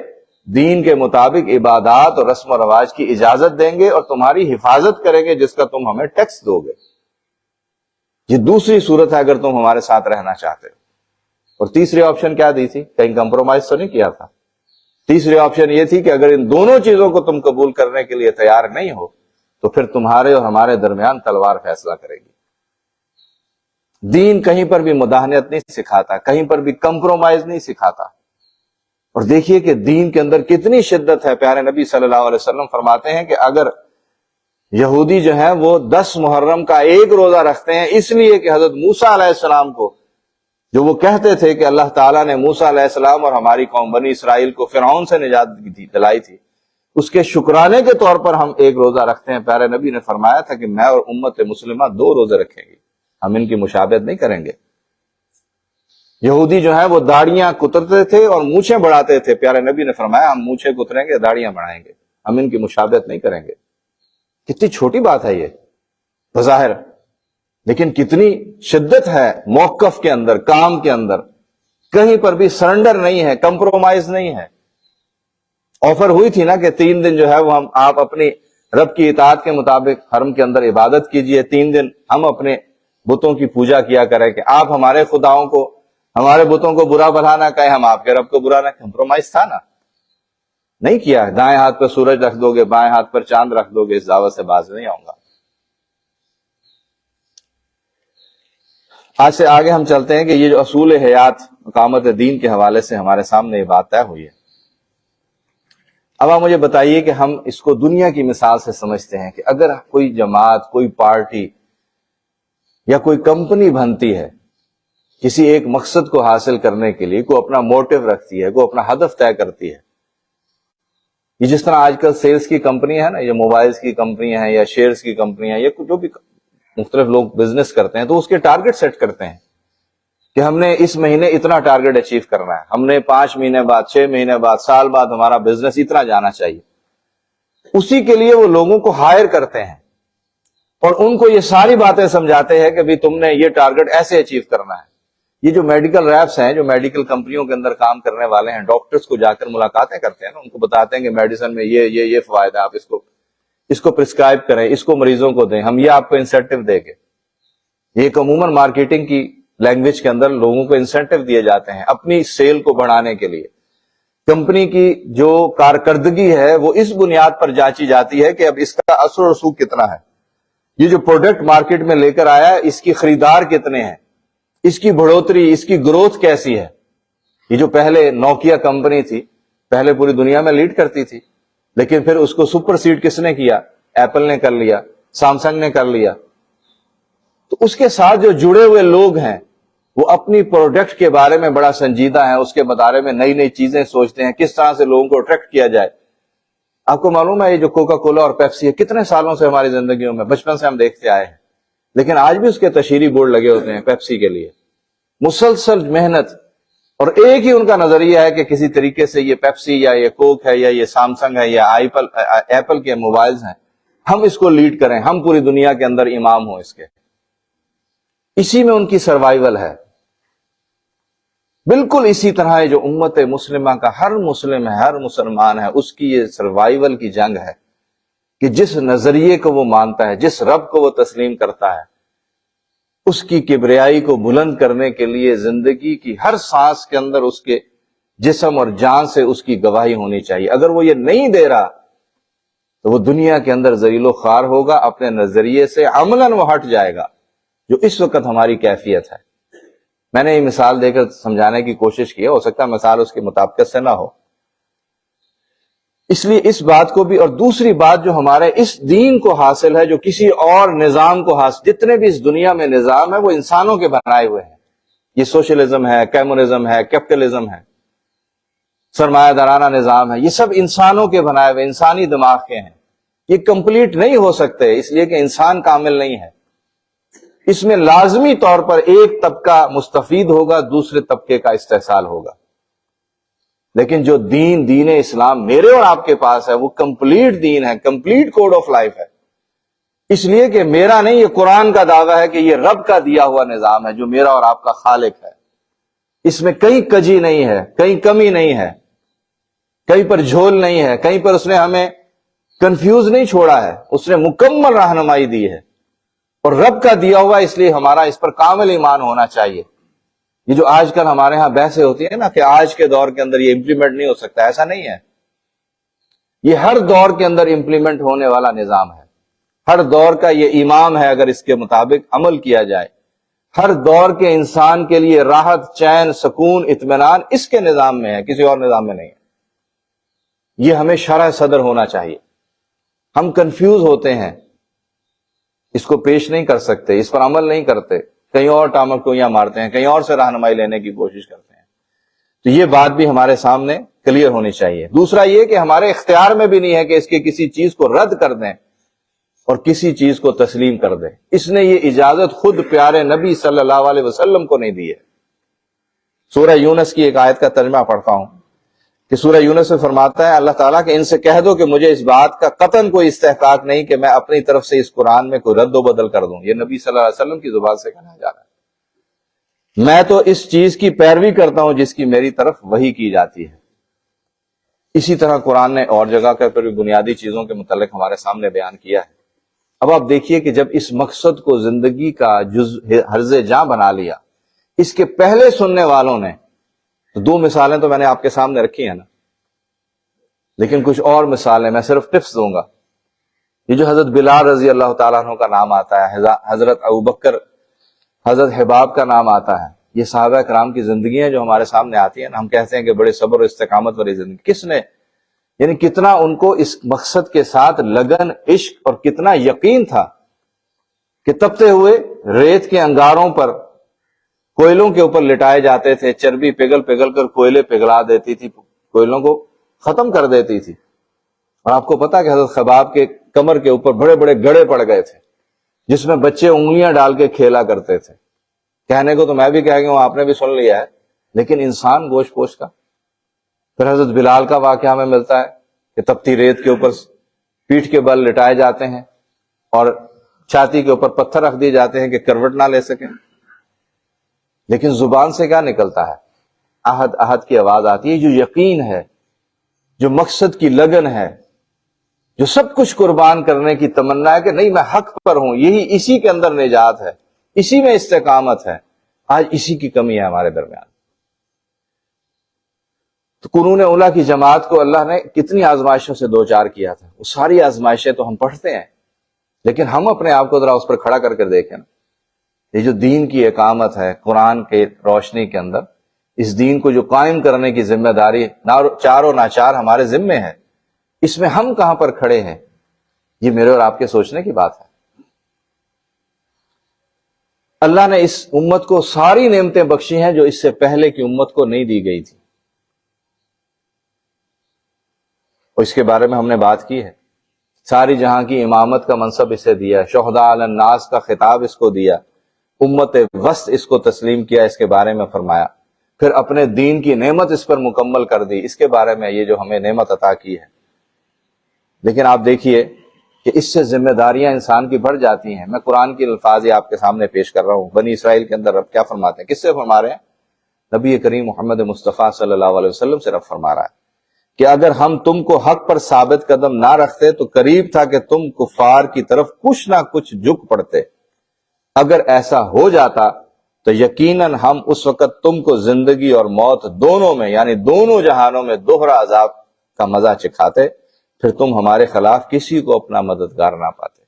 دین کے مطابق عبادات اور رسم و رواج کی اجازت دیں گے اور تمہاری حفاظت کریں گے جس کا تم ہمیں ٹیکس دو گے. یہ دوسری صورت ہے اگر تم ہمارے ساتھ رہنا چاہتے ہو. اور تیسری آپشن کیا دی تھی؟ کہیں کمپرومائز تو نہیں کیا تھا. تیسری آپشن یہ تھی کہ اگر ان دونوں چیزوں کو تم قبول کرنے کے لیے تیار نہیں ہو تو پھر تمہارے اور ہمارے درمیان تلوار فیصلہ کرے گی. دین کہیں پر بھی مداہنت نہیں سکھاتا، کہیں پر بھی کمپرومائز نہیں سکھاتا. اور دیکھیے کہ دین کے اندر کتنی شدت ہے. پیارے نبی صلی اللہ علیہ وسلم فرماتے ہیں کہ اگر یہودی جو ہیں وہ 10 محرم کا ایک روزہ رکھتے ہیں اس لیے کہ حضرت موسیٰ علیہ السلام کو، جو وہ کہتے تھے کہ اللہ تعالیٰ نے موسیٰ علیہ السلام اور ہماری قوم بنی اسرائیل کو فرعون سے نجات دلائی تھی، اس کے شکرانے کے طور پر ہم ایک روزہ رکھتے ہیں. پیارے نبی نے فرمایا تھا کہ میں اور امت مسلمہ 2 روزے رکھیں گے، ہم ان کی مشابہت نہیں کریں گے. یہودی جو ہیں وہ داڑیاں کترتے تھے اور مونچھیں بڑھاتے تھے. پیارے نبی نے فرمایا ہم مونچھیں کتریں گے، داڑیاں بڑھائیں گے، ہم ان کی مشابہت نہیں کریں گے. کتنی چھوٹی بات ہے یہ بظاہر، لیکن کتنی شدت ہے موقف کے اندر، کام کے اندر. کہیں پر بھی سرنڈر نہیں ہے، کمپرومائز نہیں ہے. آفر ہوئی تھی نا کہ 3 دن جو ہے وہ آپ اپنی رب کی اطاعت کے مطابق حرم کے اندر عبادت کیجئے، 3 دن ہم اپنے بتوں کی پوجا کیا کریں، کہ آپ ہمارے خداؤں کو، ہمارے بتوں کو برا بھلا نہ کہیں، ہم آپ کے رب کو برا نہ. کمپرومائز تھا نا، نہیں کیا. دائیں ہاتھ پر سورج رکھ دو گے، بائیں ہاتھ پر چاند رکھ دو گے، اس دعوت سے باز نہیں آؤں گا. آج سے آگے ہم چلتے ہیں کہ یہ جو اصول حیات اقامت دین کے حوالے سے ہمارے سامنے یہ بات طے ہوئی ہے. اب آپ مجھے بتائیے کہ ہم اس کو دنیا کی مثال سے سمجھتے ہیں کہ اگر کوئی جماعت، کوئی پارٹی یا کوئی کمپنی بنتی ہے کسی ایک مقصد کو حاصل کرنے کے لیے، کوئی اپنا موٹو رکھتی ہے، کوئی اپنا ہدف طے کرتی ہے. یہ جس طرح آج کل سیلز کی کمپنی ہے نا، یہ موبائلز کی کمپنیاں ہیں یا شیئرز کی کمپنیاں، یا جو بھی مختلف لوگ بزنس کرتے ہیں تو اس کے ٹارگٹ سیٹ کرتے ہیں کہ ہم نے اس مہینے اتنا ٹارگٹ اچیو کرنا ہے، ہم نے 5 مہینے بعد، 6 مہینے بعد، سال بعد ہمارا بزنس اتنا جانا چاہیے. اسی کے لیے وہ لوگوں کو ہائر کرتے ہیں اور ان کو یہ ساری باتیں سمجھاتے ہیں کہ بھی تم نے یہ ٹارگٹ ایسے اچیو کرنا ہے. یہ جو میڈیکل ریپس ہیں، جو میڈیکل کمپنیوں کے اندر کام کرنے والے ہیں، ڈاکٹرز کو جا کر ملاقاتیں کرتے ہیں نا، ان کو بتاتے ہیں کہ میڈیسن میں یہ فوائد ہے، آپ اس کو پرسکرائب کریں، اس کو مریضوں کو دیں، ہم یہ آپ کو انسینٹو دیں گے. یہ ایک عموماً مارکیٹنگ کی لینگویج کے اندر لوگوں کو انسینٹو دیے جاتے ہیں اپنی سیل کو بڑھانے کے لیے. کمپنی کی جو کارکردگی ہے وہ اس بنیاد پر جانچی جاتی ہے کہ اب اس کا اثر و رسوخ کتنا ہے، یہ جو پروڈکٹ مارکیٹ میں لے کر آیا اس کی خریدار کتنے ہیں، اس کی بڑھوتری، اس کی گروتھ کیسی ہے. یہ جو پہلے نوکیا کمپنی تھی، پہلے پوری دنیا میں لیڈ کرتی تھی، لیکن پھر اس کو سپر سیڈ کس نے کیا؟ ایپل نے کر لیا، سامسنگ نے کر لیا. تو اس کے ساتھ جو جڑے ہوئے لوگ ہیں وہ اپنی پروڈکٹ کے بارے میں بڑا سنجیدہ ہیں، اس کے بارے میں نئی نئی چیزیں سوچتے ہیں، کس طرح سے لوگوں کو اٹریکٹ کیا جائے. آپ کو معلوم ہے یہ جو کوکا کولا اور پیپسی ہے کتنے سالوں سے ہماری زندگیوں میں، بچپن سے ہم دیکھتے آئے ہیں، لیکن آج بھی اس کے تشہیری بورڈ لگے ہوتے ہیں پیپسی کے لیے. مسلسل محنت، اور ایک ہی ان کا نظریہ ہے کہ کسی طریقے سے یہ پیپسی یا یہ کوک ہے یا یہ سامسنگ ہے یا ایپل کے موبائلز ہیں، ہم اس کو لیڈ کریں، ہم پوری دنیا کے اندر امام ہوں اس کے. اسی میں ان کی سروائیول ہے. بالکل اسی طرح جو امت مسلمہ کا ہر مسلم ہے، ہر مسلمان ہے، اس کی یہ سروائیول کی جنگ ہے کہ جس نظریے کو وہ مانتا ہے، جس رب کو وہ تسلیم کرتا ہے، اس کی کبریائی کو بلند کرنے کے لیے زندگی کی ہر سانس کے اندر اس کے جسم اور جان سے اس کی گواہی ہونی چاہیے. اگر وہ یہ نہیں دے رہا تو وہ دنیا کے اندر ذلیل و خوار ہوگا، اپنے نظریے سے عملاً وہ ہٹ جائے گا، جو اس وقت ہماری کیفیت ہے. میں نے یہ مثال دے کر سمجھانے کی کوشش کی ہے، ہو سکتا ہے مثال اس کی مطابقت سے نہ ہو، اس لیے اس بات کو بھی. اور دوسری بات جو ہمارے اس دین کو حاصل ہے، جو کسی اور نظام کو حاصل، جتنے بھی اس دنیا میں نظام ہے وہ انسانوں کے بنائے ہوئے ہیں. یہ سوشلزم ہے، کمیونزم ہے، کیپٹلزم ہے، سرمایہ دارانہ نظام ہے، یہ سب انسانوں کے بنائے ہوئے، انسانی دماغ کے ہیں. یہ کمپلیٹ نہیں ہو سکتے اس لیے کہ انسان کامل نہیں ہے. اس میں لازمی طور پر ایک طبقہ مستفید ہوگا، دوسرے طبقے کا استحصال ہوگا. لیکن جو دین اسلام میرے اور آپ کے پاس ہے وہ کمپلیٹ دین ہے، کمپلیٹ کوڈ آف لائف ہے. اس لیے کہ میرا نہیں، یہ قرآن کا دعویٰ ہے کہ یہ رب کا دیا ہوا نظام ہے جو میرا اور آپ کا خالق ہے. اس میں کہیں کجی نہیں ہے، کہیں کمی نہیں ہے، کہیں پر جھول نہیں ہے، کہیں پر اس نے ہمیں کنفیوز نہیں چھوڑا ہے، اس نے مکمل رہنمائی دی ہے اور رب کا دیا ہوا، اس لیے ہمارا اس پر کامل ایمان ہونا چاہیے. یہ جو آج کل ہمارے ہاں بحثیں ہوتی ہیں نا کہ آج کے دور کے اندر یہ امپلیمنٹ نہیں ہو سکتا، ایسا نہیں ہے. یہ ہر دور کے اندر امپلیمنٹ ہونے والا نظام ہے. ہر دور کا یہ امام ہے، اگر اس کے مطابق عمل کیا جائے. ہر دور کے انسان کے لیے راحت، چین، سکون، اطمینان اس کے نظام میں ہے، کسی اور نظام میں نہیں ہے. یہ ہمیں شرح صدر ہونا چاہیے. ہم کنفیوز ہوتے ہیں، اس کو پیش نہیں کر سکتے، اس پر عمل نہیں کرتے، کہیں اور ٹامک ٹوئیاں مارتے ہیں، کہیں اور سے رہنمائی لینے کی کوشش کرتے ہیں. تو یہ بات بھی ہمارے سامنے کلیئر ہونی چاہیے. دوسرا یہ کہ ہمارے اختیار میں بھی نہیں ہے کہ اس کے کسی چیز کو رد کر دیں اور کسی چیز کو تسلیم کر دیں. اس نے یہ اجازت خود پیارے نبی صلی اللہ علیہ وسلم کو نہیں دی ہے. سورہ یونس کی ایک آیت کا ترجمہ پڑھتا ہوں کہ سورہ یونس میں فرماتا ہے اللہ تعالیٰ کہ ان سے کہہ دو کہ مجھے اس بات کا قطعاً کوئی استحقاق نہیں کہ میں اپنی طرف سے اس قرآن میں کوئی رد و بدل کر دوں. یہ نبی صلی اللہ علیہ وسلم کی زبان سے کہا جا رہا ہے. میں تو اس چیز کی پیروی کرتا ہوں جس کی میری طرف وحی کی جاتی ہے. اسی طرح قرآن نے اور جگہ پر بھی بنیادی چیزوں کے متعلق ہمارے سامنے بیان کیا ہے. اب آپ دیکھیے کہ جب اس مقصد کو زندگی کا حرز جاں بنا لیا اس کے پہلے سننے والوں نے، تو دو مثالیں تو میں نے آپ کے سامنے رکھی ہیں نا، لیکن کچھ اور مثالیں میں صرف ٹپس دوں گا. یہ جو حضرت بلال رضی اللہ تعالیٰ عنہ کا نام آتا ہے، حضرت ابوبکر، حضرت حباب کا نام آتا ہے، یہ صحابہ کرام کی زندگیاں جو ہمارے سامنے آتی ہیں نا، ہم کہتے ہیں کہ بڑے صبر و استقامت والی زندگی. کس نے، یعنی کتنا ان کو اس مقصد کے ساتھ لگن، عشق اور کتنا یقین تھا کہ تپتے ہوئے ریت کے انگاروں پر کوئلوں کے اوپر لٹائے جاتے تھے، چربی پگھل پگھل کر کوئلے پگھلا دیتی تھی، کوئلوں کو ختم کر دیتی تھی. اور آپ کو پتا کہ حضرت خباب کے کمر کے اوپر بڑے بڑے گڑے پڑ گئے تھے جس میں بچے انگلیاں ڈال کے کھیلا کرتے تھے. کہنے کو تو میں بھی کہہ گیا ہوں، آپ نے بھی سن لیا ہے، لیکن انسان گوشت پوش کا. پھر حضرت بلال کا واقعہ ہمیں ملتا ہے کہ تپتی ریت کے اوپر پیٹھ کے بل لٹائے جاتے ہیں اور چھاتی کے اوپر پتھر رکھ دیے جاتے ہیں کہ کروٹ نہ لے سکیں، لیکن زبان سے کیا نکلتا ہے؟ احد احد کی آواز آتی ہے، جو یقین ہے، جو مقصد کی لگن ہے، جو سب کچھ قربان کرنے کی تمنا ہے کہ نہیں میں حق پر ہوں، اسی کے اندر نجات ہے، اسی میں استقامت ہے۔ آج اسی کی کمی ہے ہمارے درمیان۔ تو قرون اولیٰ کی جماعت کو اللہ نے کتنی آزمائشوں سے دوچار کیا تھا، وہ ساری آزمائشیں تو ہم پڑھتے ہیں، لیکن ہم اپنے آپ کو ذرا اس پر کھڑا کر کے دیکھیں نا۔ یہ جو دین کی اقامت ہے قرآن کے روشنی کے اندر، اس دین کو جو قائم کرنے کی ذمہ داری چار و ناچار ہمارے ذمے ہے، اس میں ہم کہاں پر کھڑے ہیں؟ یہ میرے اور آپ کے سوچنے کی بات ہے۔ اللہ نے اس امت کو ساری نعمتیں بخشی ہیں جو اس سے پہلے کی امت کو نہیں دی گئی تھی، اور اس کے بارے میں ہم نے بات کی ہے۔ ساری جہاں کی امامت کا منصب اسے دیا، شہداء علی الناس کا خطاب اس کو دیا، امت وسط اس کو تسلیم کیا، اس کے بارے میں فرمایا، پھر اپنے دین کی نعمت اس پر مکمل کر دی، اس کے بارے میں یہ جو ہمیں نعمت عطا کی ہے۔ لیکن آپ دیکھیے کہ اس سے ذمہ داریاں انسان کی بڑھ جاتی ہیں۔ میں قرآن کی الفاظ ہی آپ کے سامنے پیش کر رہا ہوں۔ بنی اسرائیل کے اندر رب کیا فرماتے ہیں؟ کس سے فرما رہے ہیں؟ نبی کریم محمد مصطفیٰ صلی اللہ علیہ وسلم سے رب فرما رہا ہے کہ اگر ہم تم کو حق پر ثابت قدم نہ رکھتے تو قریب تھا کہ تم کفار کی طرف کچھ نہ کچھ جھک پڑتے، اگر ایسا ہو جاتا تو یقیناً ہم اس وقت تم کو زندگی اور موت دونوں میں، یعنی دونوں جہانوں میں دوہرا عذاب کا مزہ چکھاتے، پھر تم ہمارے خلاف کسی کو اپنا مددگار نہ پاتے۔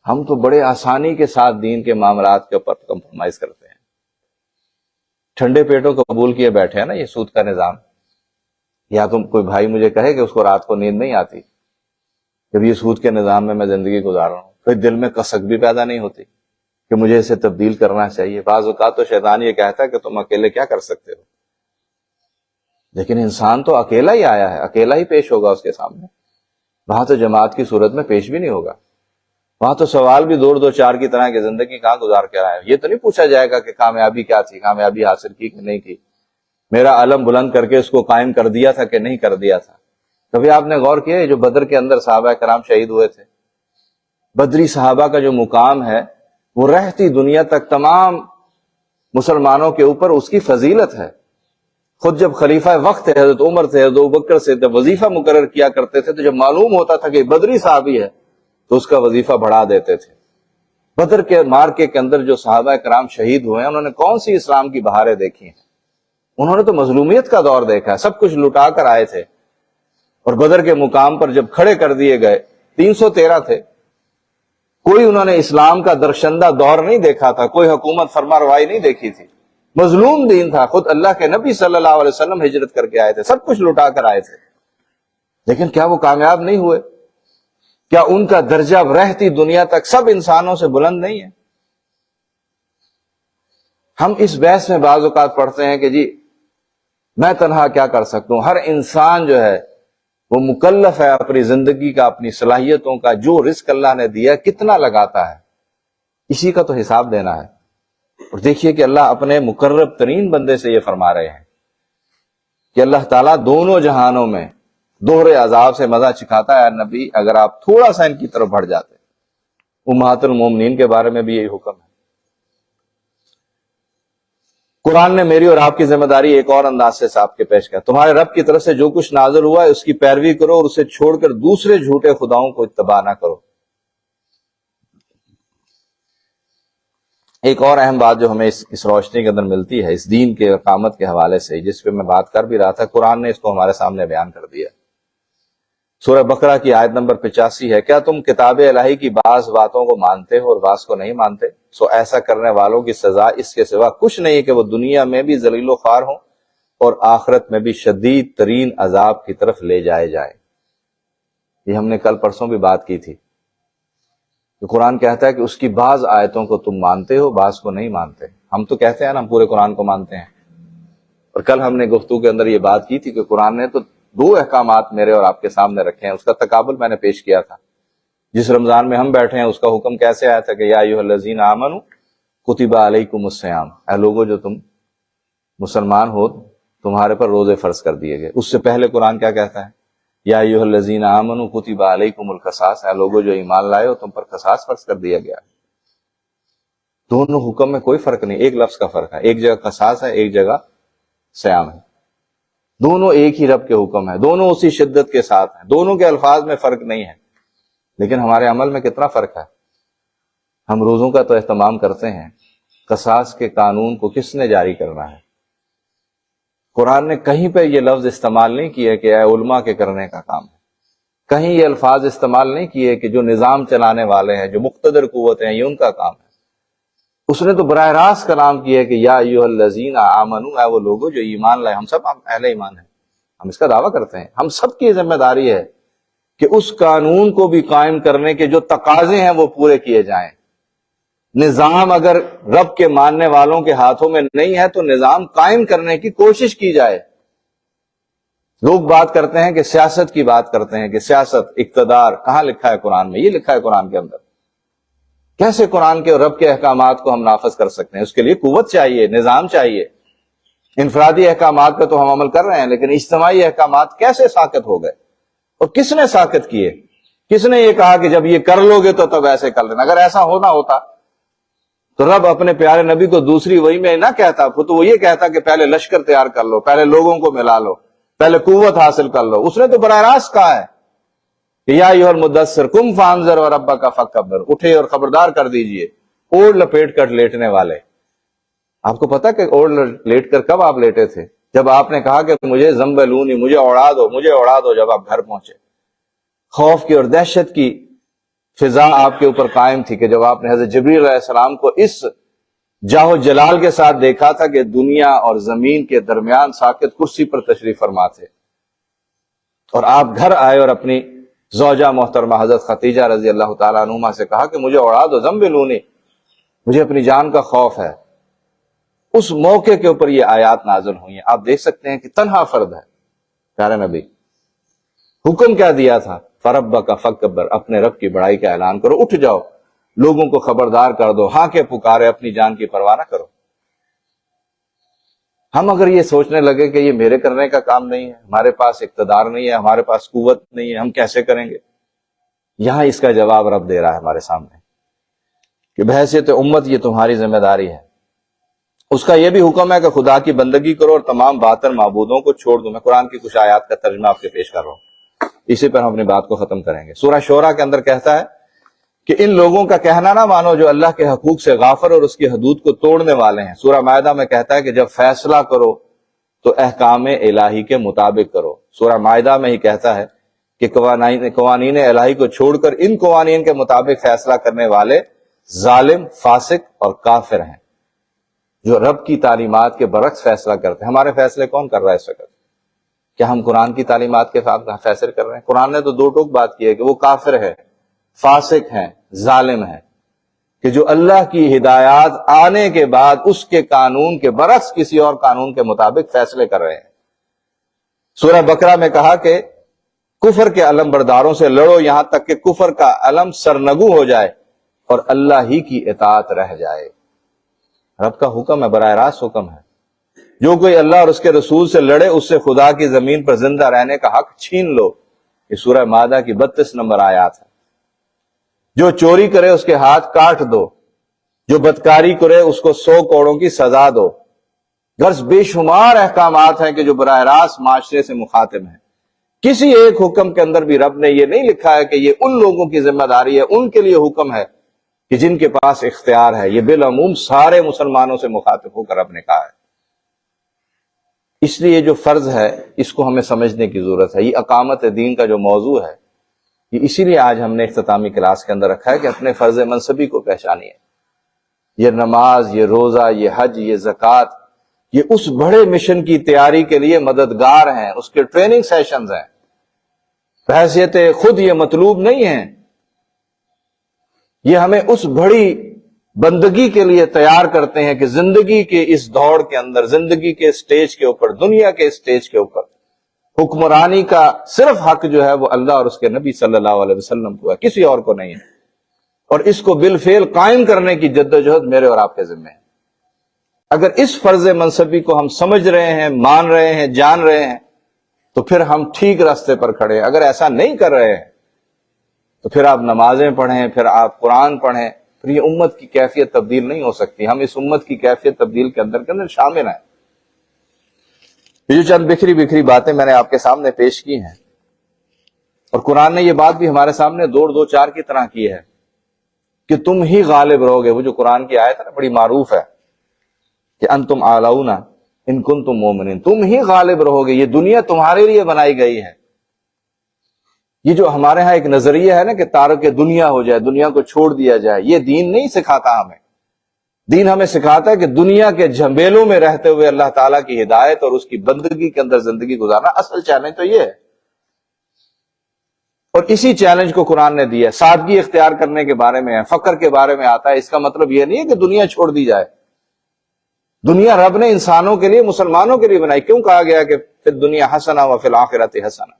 ہم تو بڑے آسانی کے ساتھ دین کے معاملات کے اوپر کمپرومائز کرتے ہیں، ٹھنڈے پیٹوں کو قبول کیے بیٹھے ہیں نا یہ سود کا نظام۔ یا تم کوئی بھائی مجھے کہے کہ اس کو رات کو نیند نہیں آتی جب یہ سود کے نظام میں زندگی گزار رہا ہوں، پھر دل میں کسک بھی پیدا نہیں ہوتی کہ مجھے اسے تبدیل کرنا چاہیے۔ بعض اوقات تو شیطان یہ کہتا ہے کہ تم اکیلے کیا کر سکتے ہو، لیکن انسان تو اکیلا ہی آیا ہے، اکیلا ہی پیش ہوگا اس کے سامنے۔ وہاں تو جماعت کی صورت میں پیش بھی نہیں ہوگا، وہاں تو سوال بھی دو چار کی طرح کی زندگی کہاں گزار کے آیا ہے۔ یہ تو نہیں پوچھا جائے گا کہ کامیابی کیا تھی، کامیابی حاصل کی کہ نہیں کی، میرا علم بلند کر کے اس کو قائم کر دیا تھا کہ نہیں کر دیا تھا۔ کبھی آپ نے غور کیا جو بدر کے اندر صحابہ کرام شہید ہوئے تھے، بدری صحابہ کا جو مقام ہے وہ رہتی دنیا تک تمام مسلمانوں کے اوپر اس کی فضیلت ہے۔ خود جب خلیفہ وقت تھے، حضرت عمر تھے، حضرت ابوبکر سے جب وظیفہ مقرر کیا کرتے تھے تو جب معلوم ہوتا تھا کہ بدری صحابی ہے تو اس کا وظیفہ بڑھا دیتے تھے۔ بدر کے مارکے کے اندر جو صحابہ کرام شہید ہوئے ہیں انہوں نے کون سی اسلام کی بہاریں دیکھی ہیں؟ انہوں نے تو مظلومیت کا دور دیکھا ہے، سب کچھ لٹا کر آئے تھے، اور بدر کے مقام پر جب کھڑے کر دیے گئے 313 تھے، کوئی انہوں نے اسلام کا درشندہ دور نہیں دیکھا تھا، کوئی حکومت فرما روائی نہیں دیکھی تھی، مظلوم دین تھا۔ خود اللہ کے نبی صلی اللہ علیہ وسلم ہجرت کر کے آئے تھے، سب کچھ لٹا کر آئے تھے، لیکن کیا وہ کامیاب نہیں ہوئے؟ کیا ان کا درجہ رہتی دنیا تک سب انسانوں سے بلند نہیں ہے؟ ہم اس بحث میں بعض اوقات پڑھتے ہیں کہ جی میں تنہا کیا کر سکتا ہوں۔ ہر انسان جو ہے وہ مکلف ہے اپنی زندگی کا، اپنی صلاحیتوں کا، جو رزق اللہ نے دیا کتنا لگاتا ہے، اسی کا تو حساب دینا ہے۔ اور دیکھیے کہ اللہ اپنے مقرب ترین بندے سے یہ فرما رہے ہیں کہ اللہ تعالیٰ دونوں جہانوں میں دوہرے عذاب سے مزہ چکھاتا ہے۔ نبی اگر آپ تھوڑا سا ان کی طرف بڑھ جاتے، امہات المومنین کے بارے میں بھی یہی حکم ہے۔ قرآن نے میری اور آپ کی ذمہ داری ایک اور انداز سے صاحب کے پیش کیا، تمہارے رب کی طرف سے جو کچھ نازل ہوا ہے اس کی پیروی کرو اور اسے چھوڑ کر دوسرے جھوٹے خداؤں کو اتباع نہ کرو۔ ایک اور اہم بات جو ہمیں اس روشنی کے اندر ملتی ہے، اس دین کے اقامت کے حوالے سے، جس پہ میں بات کر بھی رہا تھا، قرآن نے اس کو ہمارے سامنے بیان کر دیا۔ سورہ بقرہ کی آیت نمبر 85 ہے، کیا تم کتاب الہی کی بعض باتوں کو مانتے ہو اور بعض کو نہیں مانتے؟ سو ایسا کرنے والوں کی سزا اس کے سوا کچھ نہیں کہ وہ دنیا میں بھی ذلیل و خوار ہوں اور آخرت میں بھی شدید ترین عذاب کی طرف لے جائے جائیں۔ یہ ہم نے کل پرسوں بھی بات کی تھی کہ قرآن کہتا ہے کہ اس کی بعض آیتوں کو تم مانتے ہو، بعض کو نہیں مانتے۔ ہم تو کہتے ہیں نا ہم پورے قرآن کو مانتے ہیں، اور کل ہم نے گفتگو کے اندر یہ بات کی تھی کہ قرآن نے تو 2 احکامات میرے اور آپ کے سامنے رکھے ہیں، اس کا تقابل میں نے پیش کیا تھا۔ جس رمضان میں ہم بیٹھے ہیں اس کا حکم کیسے آیا تھا کہ یا ایھا الذین آمنوا کتب علیکم الصیام، اے لوگو جو تم مسلمان ہو تمہارے پر روزے فرض کر دیے گئے۔ اس سے پہلے قرآن کیا کہتا ہے؟ یا ایھا الذین آمنوا کتب علیکم القصاص، اے لوگو جو ایمان لائے ہو تم پر قصاص فرض کر دیا گیا ہے۔ دونوں حکم میں کوئی فرق نہیں، ایک لفظ کا فرق ہے، ایک جگہ قصاص ہے، ایک جگہ صیام ہے، دونوں ایک ہی رب کے حکم ہے، دونوں اسی شدت کے ساتھ ہیں، دونوں کے الفاظ میں فرق نہیں ہے، لیکن ہمارے عمل میں کتنا فرق ہے۔ ہم روزوں کا تو اہتمام کرتے ہیں، قصاص کے قانون کو کس نے جاری کرنا ہے؟ قرآن نے کہیں پہ یہ لفظ استعمال نہیں کیا کہ اے علماء کے کرنے کا کام ہے، کہیں یہ الفاظ استعمال نہیں کیے کہ جو نظام چلانے والے ہیں، جو مقتدر قوتیں ہیں، یہ ان کا کام ہے۔ اس نے تو براہ راست کلام کیا ہے کہ یا ایھا الذین آمنوا، اے وہ لوگوں جو ایمان لائے، ہم سب اہل ایمان ہیں، ہم اس کا دعویٰ کرتے ہیں، ہم سب کی ذمہ داری ہے کہ اس قانون کو بھی قائم کرنے کے جو تقاضے ہیں وہ پورے کیے جائیں۔ نظام اگر رب کے ماننے والوں کے ہاتھوں میں نہیں ہے تو نظام قائم کرنے کی کوشش کی جائے۔ لوگ بات کرتے ہیں کہ سیاست کی بات کرتے ہیں کہ سیاست، اقتدار، کہاں لکھا ہے قرآن میں؟ یہ لکھا ہے قرآن کے اندر۔ کیسے قرآن کے اور رب کے احکامات کو ہم نافذ کر سکتے ہیں؟ اس کے لیے قوت چاہیے، نظام چاہیے۔ انفرادی احکامات پہ تو ہم عمل کر رہے ہیں، لیکن اجتماعی احکامات کیسے ساقط ہو گئے؟ اور کس نے ساقط کیے؟ کس نے یہ کہا کہ جب یہ کر لو گے تو تب ایسے کر لینا؟ اگر ایسا ہونا ہوتا تو رب اپنے پیارے نبی کو دوسری وحی میں نہ کہتا، تو وہ یہ کہتا کہ پہلے لشکر تیار کر لو، پہلے لوگوں کو ملا لو، پہلے قوت حاصل کر لو۔ اس نے تو براہ راست کہا ہے کہ یا ایھا المدثر قم فانذر وربک فکبر، اٹھے اور خبردار کر دیجئے اوڑھ لپیٹ کر لیٹنے والے۔ آپ کو پتا کہ اوڑھ لیٹ کر کب آپ لیٹے تھے؟ جب آپ نے کہا کہ مجھے زمبلونی، مجھے اڑا دو، مجھے اڑا دو۔ جب آپ گھر پہنچے، خوف کی اور دہشت کی فضا آپ کے اوپر قائم تھی کہ جب آپ نے حضرت جبریل علیہ السلام کو اس جاہ جلال کے ساتھ دیکھا تھا کہ دنیا اور زمین کے درمیان ساکت کرسی پر تشریف فرما تھے، اور آپ گھر آئے اور اپنی زوجہ محترمہ حضرت خدیجہ رضی اللہ تعالیٰ عنہما سے کہا کہ مجھے اڑا دو، زمبلونی، مجھے اپنی جان کا خوف ہے۔ اس موقع کے اوپر یہ آیات نازل ہوئی ہیں۔ آپ دیکھ سکتے ہیں کہ تنہا فرد ہے پیارے نبی، حکم کیا دیا تھا؟ فربک فکبر، اپنے رب کی بڑائی کا اعلان کرو، اٹھ جاؤ، لوگوں کو خبردار کر دو، ہاں کے پکارے، اپنی جان کی پرواہ نہ کرو۔ ہم اگر یہ سوچنے لگے کہ یہ میرے کرنے کا کام نہیں ہے، ہمارے پاس اقتدار نہیں ہے، ہمارے پاس قوت نہیں ہے، ہم کیسے کریں گے؟ یہاں اس کا جواب رب دے رہا ہے ہمارے سامنے کہ بحیثیت امت یہ تمہاری ذمہ داری ہے۔ اس کا یہ بھی حکم ہے کہ خدا کی بندگی کرو اور تمام باطل معبودوں کو چھوڑ دو۔ میں قرآن کی کچھ آیات کا ترجمہ آپ کے پیش کر رہا ہوں، اسی پر ہم اپنی بات کو ختم کریں گے۔ سورہ شعراء کے اندر کہتا ہے کہ ان لوگوں کا کہنا نہ مانو جو اللہ کے حقوق سے غافل اور اس کی حدود کو توڑنے والے ہیں۔ سورہ مائدہ میں کہتا ہے کہ جب فیصلہ کرو تو احکام الہی کے مطابق کرو۔ سورہ مائدہ میں ہی کہتا ہے کہ قوانین الہی کو چھوڑ کر ان قوانین کے مطابق فیصلہ کرنے والے ظالم، فاسق اور کافر ہیں، جو رب کی تعلیمات کے برعکس فیصلہ کرتے ہیں۔ ہمارے فیصلے کون کر رہا ہے اس وقت؟ کیا ہم قرآن کی تعلیمات کے فیصلے کر رہے ہیں؟ قرآن نے تو دو ٹوک بات کی ہے کہ وہ کافر ہے، فاسق ہیں، ظالم ہیں، کہ جو اللہ کی ہدایات آنے کے بعد اس کے قانون کے برعکس کسی اور قانون کے مطابق فیصلے کر رہے ہیں۔ سورہ بقرہ میں کہا کہ کفر کے علم برداروں سے لڑو یہاں تک کہ کفر کا علم سرنگو ہو جائے اور اللہ ہی کی اطاعت رہ جائے۔ رب کا حکم ہے، براہ راست حکم ہے۔ جو کوئی اللہ اور اس کے رسول سے لڑے اس سے خدا کی زمین پر زندہ رہنے کا حق چھین لو۔ یہ سورہ مائدہ کی 32 نمبر آیات ہے۔ جو چوری کرے اس کے ہاتھ کاٹ دو، جو بدکاری کرے اس کو 100 کوڑوں کی سزا دو۔ غرض بے شمار احکامات ہیں کہ جو براہ راست معاشرے سے مخاطب ہیں۔ کسی ایک حکم کے اندر بھی رب نے یہ نہیں لکھا ہے کہ یہ ان لوگوں کی ذمہ داری ہے، ان کے لیے حکم ہے کہ جن کے پاس اختیار ہے۔ یہ بالعموم سارے مسلمانوں سے مخاطب ہو کر رب نے کہا ہے۔ اس لیے جو فرض ہے اس کو ہمیں سمجھنے کی ضرورت ہے۔ یہ اقامت دین کا جو موضوع ہے، یہ اسی لیے آج ہم نے اختتامی کلاس کے اندر رکھا ہے کہ اپنے فرض منصبی کو پہچانیے۔ یہ نماز، یہ روزہ، یہ حج، یہ زکوٰۃ، یہ اس بڑے مشن کی تیاری کے لیے مددگار ہیں، اس کے ٹریننگ سیشنز ہیں۔ بحیثیت خود یہ مطلوب نہیں ہیں، یہ ہمیں اس بڑی بندگی کے لیے تیار کرتے ہیں کہ زندگی کے اس دوڑ کے اندر، زندگی کے اسٹیج کے اوپر، دنیا کے اسٹیج کے اوپر حکمرانی کا صرف حق جو ہے وہ اللہ اور اس کے نبی صلی اللہ علیہ وسلم کو ہے، کسی اور کو نہیں ہے۔ اور اس کو بالفعل قائم کرنے کی جدوجہد میرے اور آپ کے ذمہ ہے۔ اگر اس فرض منصبی کو ہم سمجھ رہے ہیں، مان رہے ہیں، جان رہے ہیں، تو پھر ہم ٹھیک راستے پر کھڑے ہیں۔ اگر ایسا نہیں کر رہے ہیں تو پھر آپ نمازیں پڑھیں، پھر آپ قرآن پڑھیں، پھر یہ امت کی کیفیت تبدیل نہیں ہو سکتی۔ ہم اس امت کی کیفیت تبدیل کے اندر شامل ہیں۔ یہ جو چند بکھری بکھری باتیں میں نے آپ کے سامنے پیش کی ہیں، اور قرآن نے یہ بات بھی ہمارے سامنے دو چار کی طرح کی ہے کہ تم ہی غالب رہو گے۔ وہ جو قرآن کی آیت ہے نا، بڑی معروف ہے کہ انتم اعلون ان کنتم مومنین، تم ہی غالب رہو گے، یہ دنیا تمہارے لیے بنائی گئی ہے۔ یہ جو ہمارے ہاں ایک نظریہ ہے نا کہ تارک دنیا ہو جائے، دنیا کو چھوڑ دیا جائے، یہ دین نہیں سکھاتا ہمیں۔ دین ہمیں سکھاتا ہے کہ دنیا کے جھمیلوں میں رہتے ہوئے اللہ تعالیٰ کی ہدایت اور اس کی بندگی کے اندر زندگی گزارنا۔ اصل چیلنج تو یہ ہے، اور اسی چیلنج کو قرآن نے دیا ہے۔ سادگی اختیار کرنے کے بارے میں ہے، فقر کے بارے میں آتا ہے۔ اس کا مطلب یہ نہیں ہے کہ دنیا چھوڑ دی جائے۔ دنیا رب نے انسانوں کے لیے، مسلمانوں کے لیے بنائی۔ کیوں کہا گیا کہ فی الدنیا حسنہ وفی الآخرۃ حسنہ؟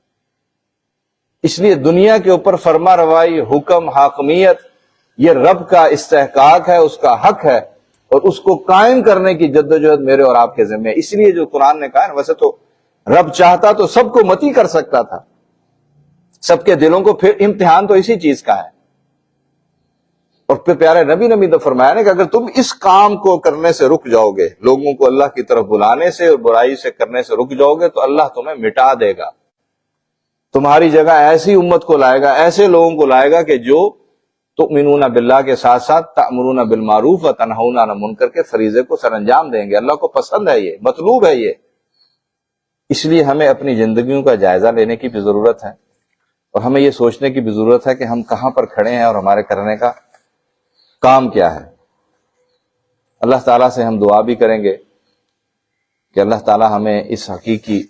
اس لیے دنیا کے اوپر فرما روائی، حکم، حاکمیت یہ رب کا استحقاق ہے، اس کا حق ہے، اور اس کو قائم کرنے کی جدوجہد میرے اور آپ کے ذمہ ہے۔ اس لیے جو قرآن نے کہا ہے، ویسے تو رب چاہتا تو سب کو متی کر سکتا تھا، سب کے دلوں کو، پھر امتحان تو اسی چیز کا ہے۔ اور پھر پیارے نبی نے بھی تو فرمایا نا کہ اگر تم اس کام کو کرنے سے رک جاؤ گے، لوگوں کو اللہ کی طرف بلانے سے اور برائی سے کرنے سے رک جاؤ گے، تو اللہ تمہیں مٹا دے گا۔ تمہاری جگہ ایسی امت کو لائے گا، ایسے لوگوں کو لائے گا کہ جو تؤمنون باللہ کے ساتھ ساتھ تأمرون بالمعروف وتنہون عن المنکر کے فریضے کو سر انجام دیں گے۔ اللہ کو پسند ہے، یہ مطلوب ہے۔ یہ اس لیے ہمیں اپنی زندگیوں کا جائزہ لینے کی بھی ضرورت ہے، اور ہمیں یہ سوچنے کی بھی ضرورت ہے کہ ہم کہاں پر کھڑے ہیں اور ہمارے کرنے کا کام کیا ہے۔ اللہ تعالیٰ سے ہم دعا بھی کریں گے کہ اللہ تعالیٰ ہمیں اس حقیقی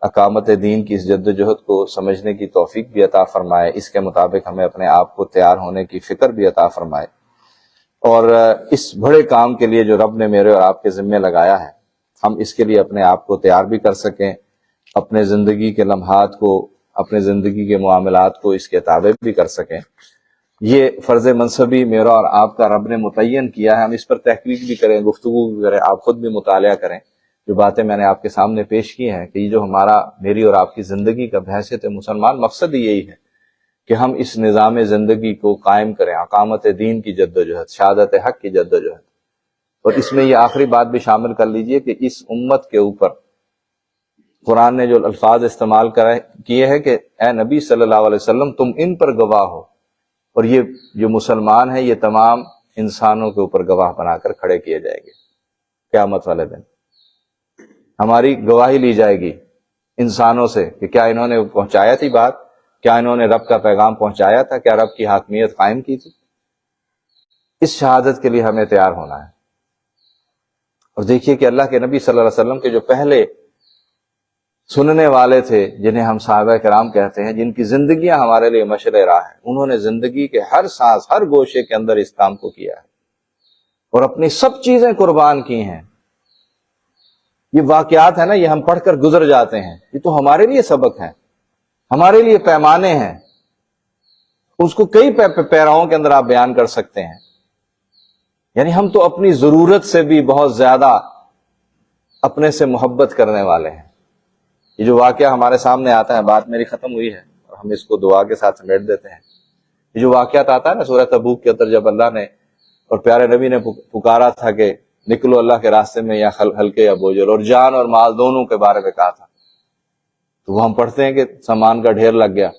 اقامت دین کی اس جد و جہد کو سمجھنے کی توفیق بھی عطا فرمائے، اس کے مطابق ہمیں اپنے آپ کو تیار ہونے کی فکر بھی عطا فرمائے، اور اس بڑے کام کے لیے جو رب نے میرے اور آپ کے ذمے لگایا ہے، ہم اس کے لیے اپنے آپ کو تیار بھی کر سکیں، اپنے زندگی کے لمحات کو، اپنے زندگی کے معاملات کو اس کے تابع بھی کر سکیں۔ یہ فرض منصبی میرا اور آپ کا رب نے متعین کیا ہے، ہم اس پر تحقیق بھی کریں، گفتگو بھی کریں، آپ خود بھی مطالعہ کریں۔ جو باتیں میں نے آپ کے سامنے پیش کی ہیں کہ یہ جو میری اور آپ کی زندگی کا بحیثیت مسلمان مقصد ہی یہی ہے کہ ہم اس نظام زندگی کو قائم کریں، اقامت دین کی جدوجہد، شہادت حق کی جدوجہد۔ اور اس میں یہ آخری بات بھی شامل کر لیجئے کہ اس امت کے اوپر قرآن نے جو الفاظ استعمال کیے ہیں کہ اے نبی صلی اللہ علیہ وسلم تم ان پر گواہ ہو، اور یہ جو مسلمان ہیں یہ تمام انسانوں کے اوپر گواہ بنا کر کھڑے کیے جائیں گے قیامت والے دن۔ ہماری گواہی لی جائے گی انسانوں سے کہ کیا انہوں نے پہنچایا تھی بات، کیا انہوں نے رب کا پیغام پہنچایا تھا، کیا رب کی حاکمیت قائم کی تھی۔ اس شہادت کے لیے ہمیں تیار ہونا ہے۔ اور دیکھیے کہ اللہ کے نبی صلی اللہ علیہ وسلم کے جو پہلے سننے والے تھے، جنہیں ہم صحابہ کرام کہتے ہیں، جن کی زندگیاں ہمارے لیے مشعل راہ ہے، انہوں نے زندگی کے ہر سانس، ہر گوشے کے اندر اس کام کو کیا ہے اور اپنی سب چیزیں قربان کی ہیں۔ یہ واقعات ہیں نا، یہ ہم پڑھ کر گزر جاتے ہیں، یہ تو ہمارے لیے سبق ہیں، ہمارے لیے پیمانے ہیں۔ اس کو کئی پیراؤں کے اندر آپ بیان کر سکتے ہیں۔ یعنی ہم تو اپنی ضرورت سے بھی بہت زیادہ اپنے سے محبت کرنے والے ہیں۔ یہ جو واقعہ ہمارے سامنے آتا ہے، بات میری ختم ہوئی ہے اور ہم اس کو دعا کے ساتھ سمیٹ دیتے ہیں۔ یہ جو واقعات آتا ہے نا سورہ تبوک کے اندر، جب اللہ نے اور پیارے نبی نے پکارا تھا کہ نکلو اللہ کے راستے میں، یا ہلکے یا بوجھل، اور جان اور مال دونوں کے بارے میں کہا تھا، تو وہ ہم پڑھتے ہیں کہ سامان کا ڈھیر لگ گیا،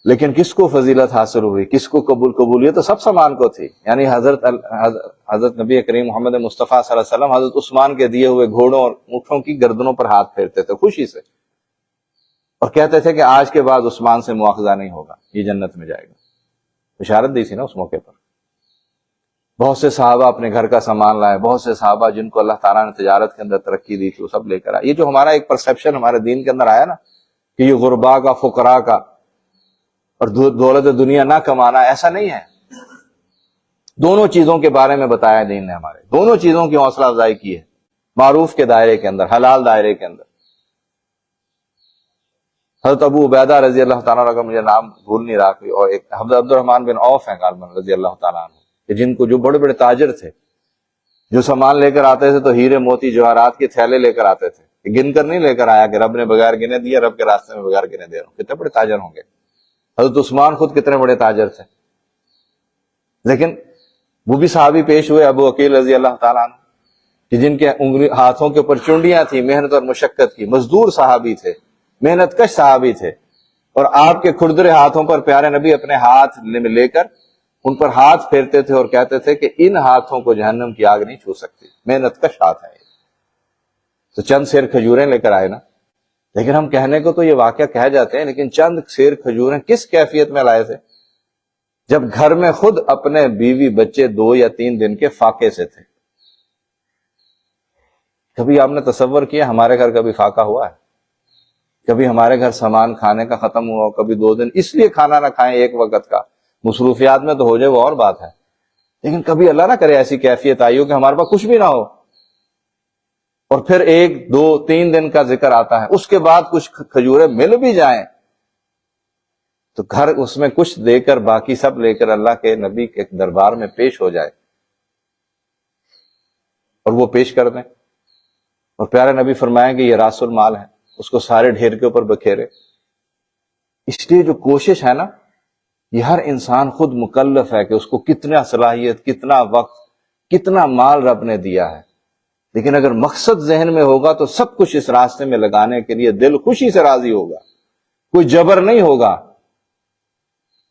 لیکن کس کو فضیلت حاصل ہوئی، کس کو قبولیت تو سب سامان کو تھی۔ یعنی حضرت نبی کریم محمد مصطفیٰ صلی اللہ علیہ وسلم حضرت عثمان کے دیے ہوئے گھوڑوں اور اونٹوں کی گردنوں پر ہاتھ پھیرتے تھے خوشی سے، اور کہتے تھے کہ آج کے بعد عثمان سے مواخذہ نہیں ہوگا، یہ جنت میں جائے گا۔ بشارت دی تھی نا اس موقع پر۔ بہت سے صحابہ اپنے گھر کا سامان لائے، بہت سے صحابہ جن کو اللہ تعالیٰ نے تجارت کے اندر ترقی دی تھی وہ سب لے کر آئے۔ یہ جو ہمارا ایک پرسیپشن ہمارے دین کے اندر آیا نا کہ یہ غربا کا، فقراء کا اور دولت دنیا نہ کمانا، ایسا نہیں ہے۔ دونوں چیزوں کے بارے میں بتایا دین نے، ہمارے دونوں چیزوں کی حوصلہ افزائی کی ہے، معروف کے دائرے کے اندر، حلال دائرے کے اندر۔ حضرت ابو عبیدہ رضی اللہ تعالیٰ عنہ کا مجھے نام بھول نہیں رہا کوئی، اور ایک عبد الرحمن بن عوف ہیں غالباً رضی اللہ تعالیٰ عنہ، کہ جن کو جو بڑے بڑے تاجر تھے، جو سامان لے کر آتے تھے تو ہیرے موتی جواہرات کے تھیلے لے کر آتے تھے، کہ گن کر نہیں لے کر آیا کہ رب نے بغیر گنے دیا، رب کے راستے میں بغیر گنے دے رہا ہوں. کتنے بڑے تاجر ہوں گے. حضرت عثمان خود کتنے بڑے تاجر تھے، لیکن وہ بھی صحابی پیش ہوئے، ابو عقیل رضی اللہ تعالیٰ عنہ، کہ جن کے ہاتھوں کے اوپر چونڈیاں تھیں، محنت اور مشقت کی، مزدور صحابی تھے، محنت کش صحابی تھے، اور آپ کے کھردرے ہاتھوں پر پیارے نبی اپنے ہاتھ لے کر ان پر ہاتھ پھیرتے تھے اور کہتے تھے کہ ان ہاتھوں کو جہنم کی آگ نہیں چھو سکتی، محنت کش ہاتھ ہیں. تو چند سیر کھجوریں لے کر آئے نا، لیکن ہم کہنے کو تو یہ واقعہ کہہ جاتے ہیں، لیکن چند سیر کھجوریں کس کیفیت میں لائے تھے، جب گھر میں خود اپنے بیوی بچے 2 یا 3 دن کے فاقے سے تھے. کبھی آپ نے تصور کیا ہمارے گھر کبھی فاقہ ہوا ہے؟ کبھی ہمارے گھر سامان کھانے کا ختم ہوا ہو، کبھی 2 دن اس لیے کھانا نہ کھائیں ایک وقت کا، مصروفیات میں تو ہو جائے وہ اور بات ہے، لیکن کبھی اللہ نہ کرے ایسی کیفیت آئی ہو کہ ہمارے پاس کچھ بھی نہ ہو، اور پھر 1 2 3 دن کا ذکر آتا ہے، اس کے بعد کچھ کھجوریں مل بھی جائیں تو گھر اس میں کچھ دے کر باقی سب لے کر اللہ کے نبی کے دربار میں پیش ہو جائے اور وہ پیش کر دیں، اور پیارے نبی فرمائیں کہ یہ راس المال ہے، اس کو سارے ڈھیر کے اوپر بکھیرے. اس لیے جو کوشش ہے نا، یہ ہر انسان خود مکلف ہے کہ اس کو کتنا صلاحیت، کتنا وقت، کتنا مال رب نے دیا ہے، لیکن اگر مقصد ذہن میں ہوگا تو سب کچھ اس راستے میں لگانے کے لیے دل خوشی سے راضی ہوگا، کوئی جبر نہیں ہوگا.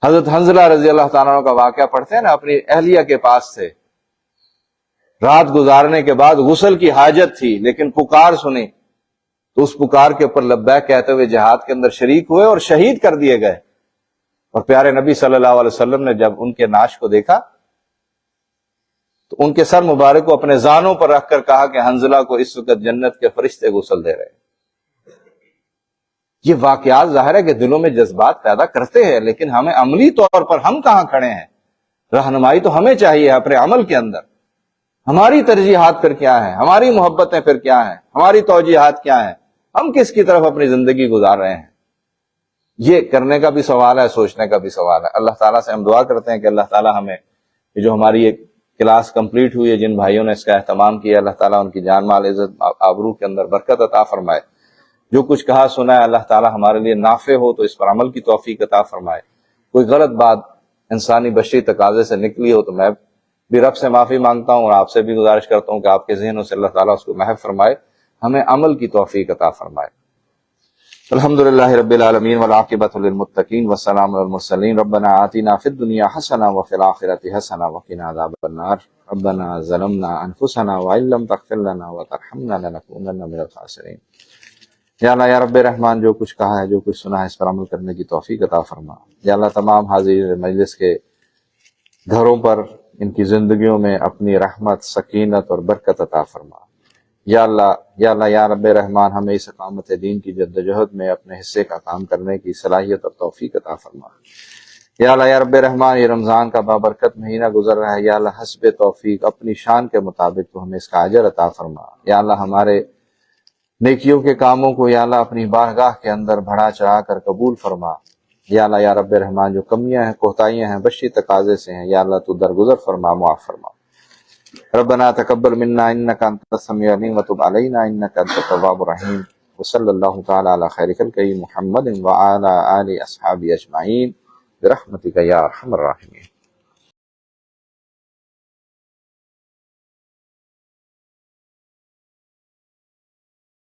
حضرت حنظلہ رضی اللہ تعالیٰ عنہ کا واقعہ پڑھتے ہیں نا، اپنی اہلیہ کے پاس تھے، رات گزارنے کے بعد غسل کی حاجت تھی، لیکن پکار سنی تو اس پکار کے اوپر لبیک کہتے ہوئے جہاد کے اندر شریک ہوئے اور شہید کر دیے گئے. اور پیارے نبی صلی اللہ علیہ وسلم نے جب ان کے نعش کو دیکھا تو ان کے سر مبارک کو اپنے زانوں پر رکھ کر کہا کہ حنظلہ کو اس وقت جنت کے فرشتے غسل دے رہے ہیں. یہ واقعات ظاہر ہے کہ دلوں میں جذبات پیدا کرتے ہیں، لیکن ہمیں عملی طور پر ہم کہاں کھڑے ہیں؟ رہنمائی تو ہمیں چاہیے اپنے عمل کے اندر. ہماری ترجیحات پھر کیا ہیں، ہماری محبتیں پھر کیا ہیں، ہماری توجیحات کیا ہیں، ہم کس کی طرف اپنی زندگی گزار رہے ہیں؟ یہ کرنے کا بھی سوال ہے، سوچنے کا بھی سوال ہے. اللہ تعالیٰ سے ہم دعا کرتے ہیں کہ اللہ تعالیٰ ہمیں یہ جو ہماری ایک کلاس کمپلیٹ ہوئی ہے، جن بھائیوں نے اس کا اہتمام کیا، اللہ تعالیٰ ان کی جان مال عزت آبرو کے اندر برکت عطا فرمائے. جو کچھ کہا سنا ہے اللہ تعالیٰ ہمارے لیے نافع ہو تو اس پر عمل کی توفیق عطا فرمائے. کوئی غلط بات انسانی بشری تقاضے سے نکلی ہو تو میں بھی رب سے معافی مانگتا ہوں، اور آپ سے بھی گزارش کرتا ہوں کہ آپ کے ذہنوں سے اللہ تعالیٰ اس کو محو فرمائے، ہمیں عمل کی توفیق عطا فرمائے. الحمدللہ رب العالمین والعاقبۃ للمتقین والسلام علی المرسلین. ربنا آتنا فی الدنیا حسنہ وفی الآخرۃ حسنہ وقنا عذاب النار. ربنا ظلمنا انفسنا وان لم تغفر لنا وترحمنا لنکونن من الخاسرین. یا اللہ یا رب رحمان، جو کچھ کہا ہے، جو کچھ سنا ہے، اس پر عمل کرنے کی توفیق عطا فرما. یا اللہ تمام حاضر مجلس کے گھروں پر، ان کی زندگیوں میں اپنی رحمت، سکینت اور برکت عطا فرما. یا اللہ یا رب رحمان، ہمیں اس اقامت دین کی جدوجہد میں اپنے حصے کا کام کرنے کی صلاحیت اور توفیق عطا فرما. یا اللہ یا رب رحمان، یہ رمضان کا بابرکت مہینہ گزر رہا ہے، یا اللہ حسب توفیق اپنی شان کے مطابق تو ہمیں اس کا اجر عطا فرما. یا اللہ ہمارے نیکیوں کے کاموں کو یا اللہ اپنی بارگاہ کے اندر بڑھا چڑھا کر قبول فرما. یا اللہ یا رب رحمان، جو کمیاں ہیں، کوتاہیاں ہیں، بشری تقاضے سے ہیں، یا اللہ تو درگزر فرما، معاف فرما. ربنا تقبل منا انك انت السميع العليم وتب علينا انك انت التواب الرحيم. وصلى الله تعالى على خير خلقه محمد وعلى آله اصحابه اجمعين برحمتك يا ارحم الراحمين.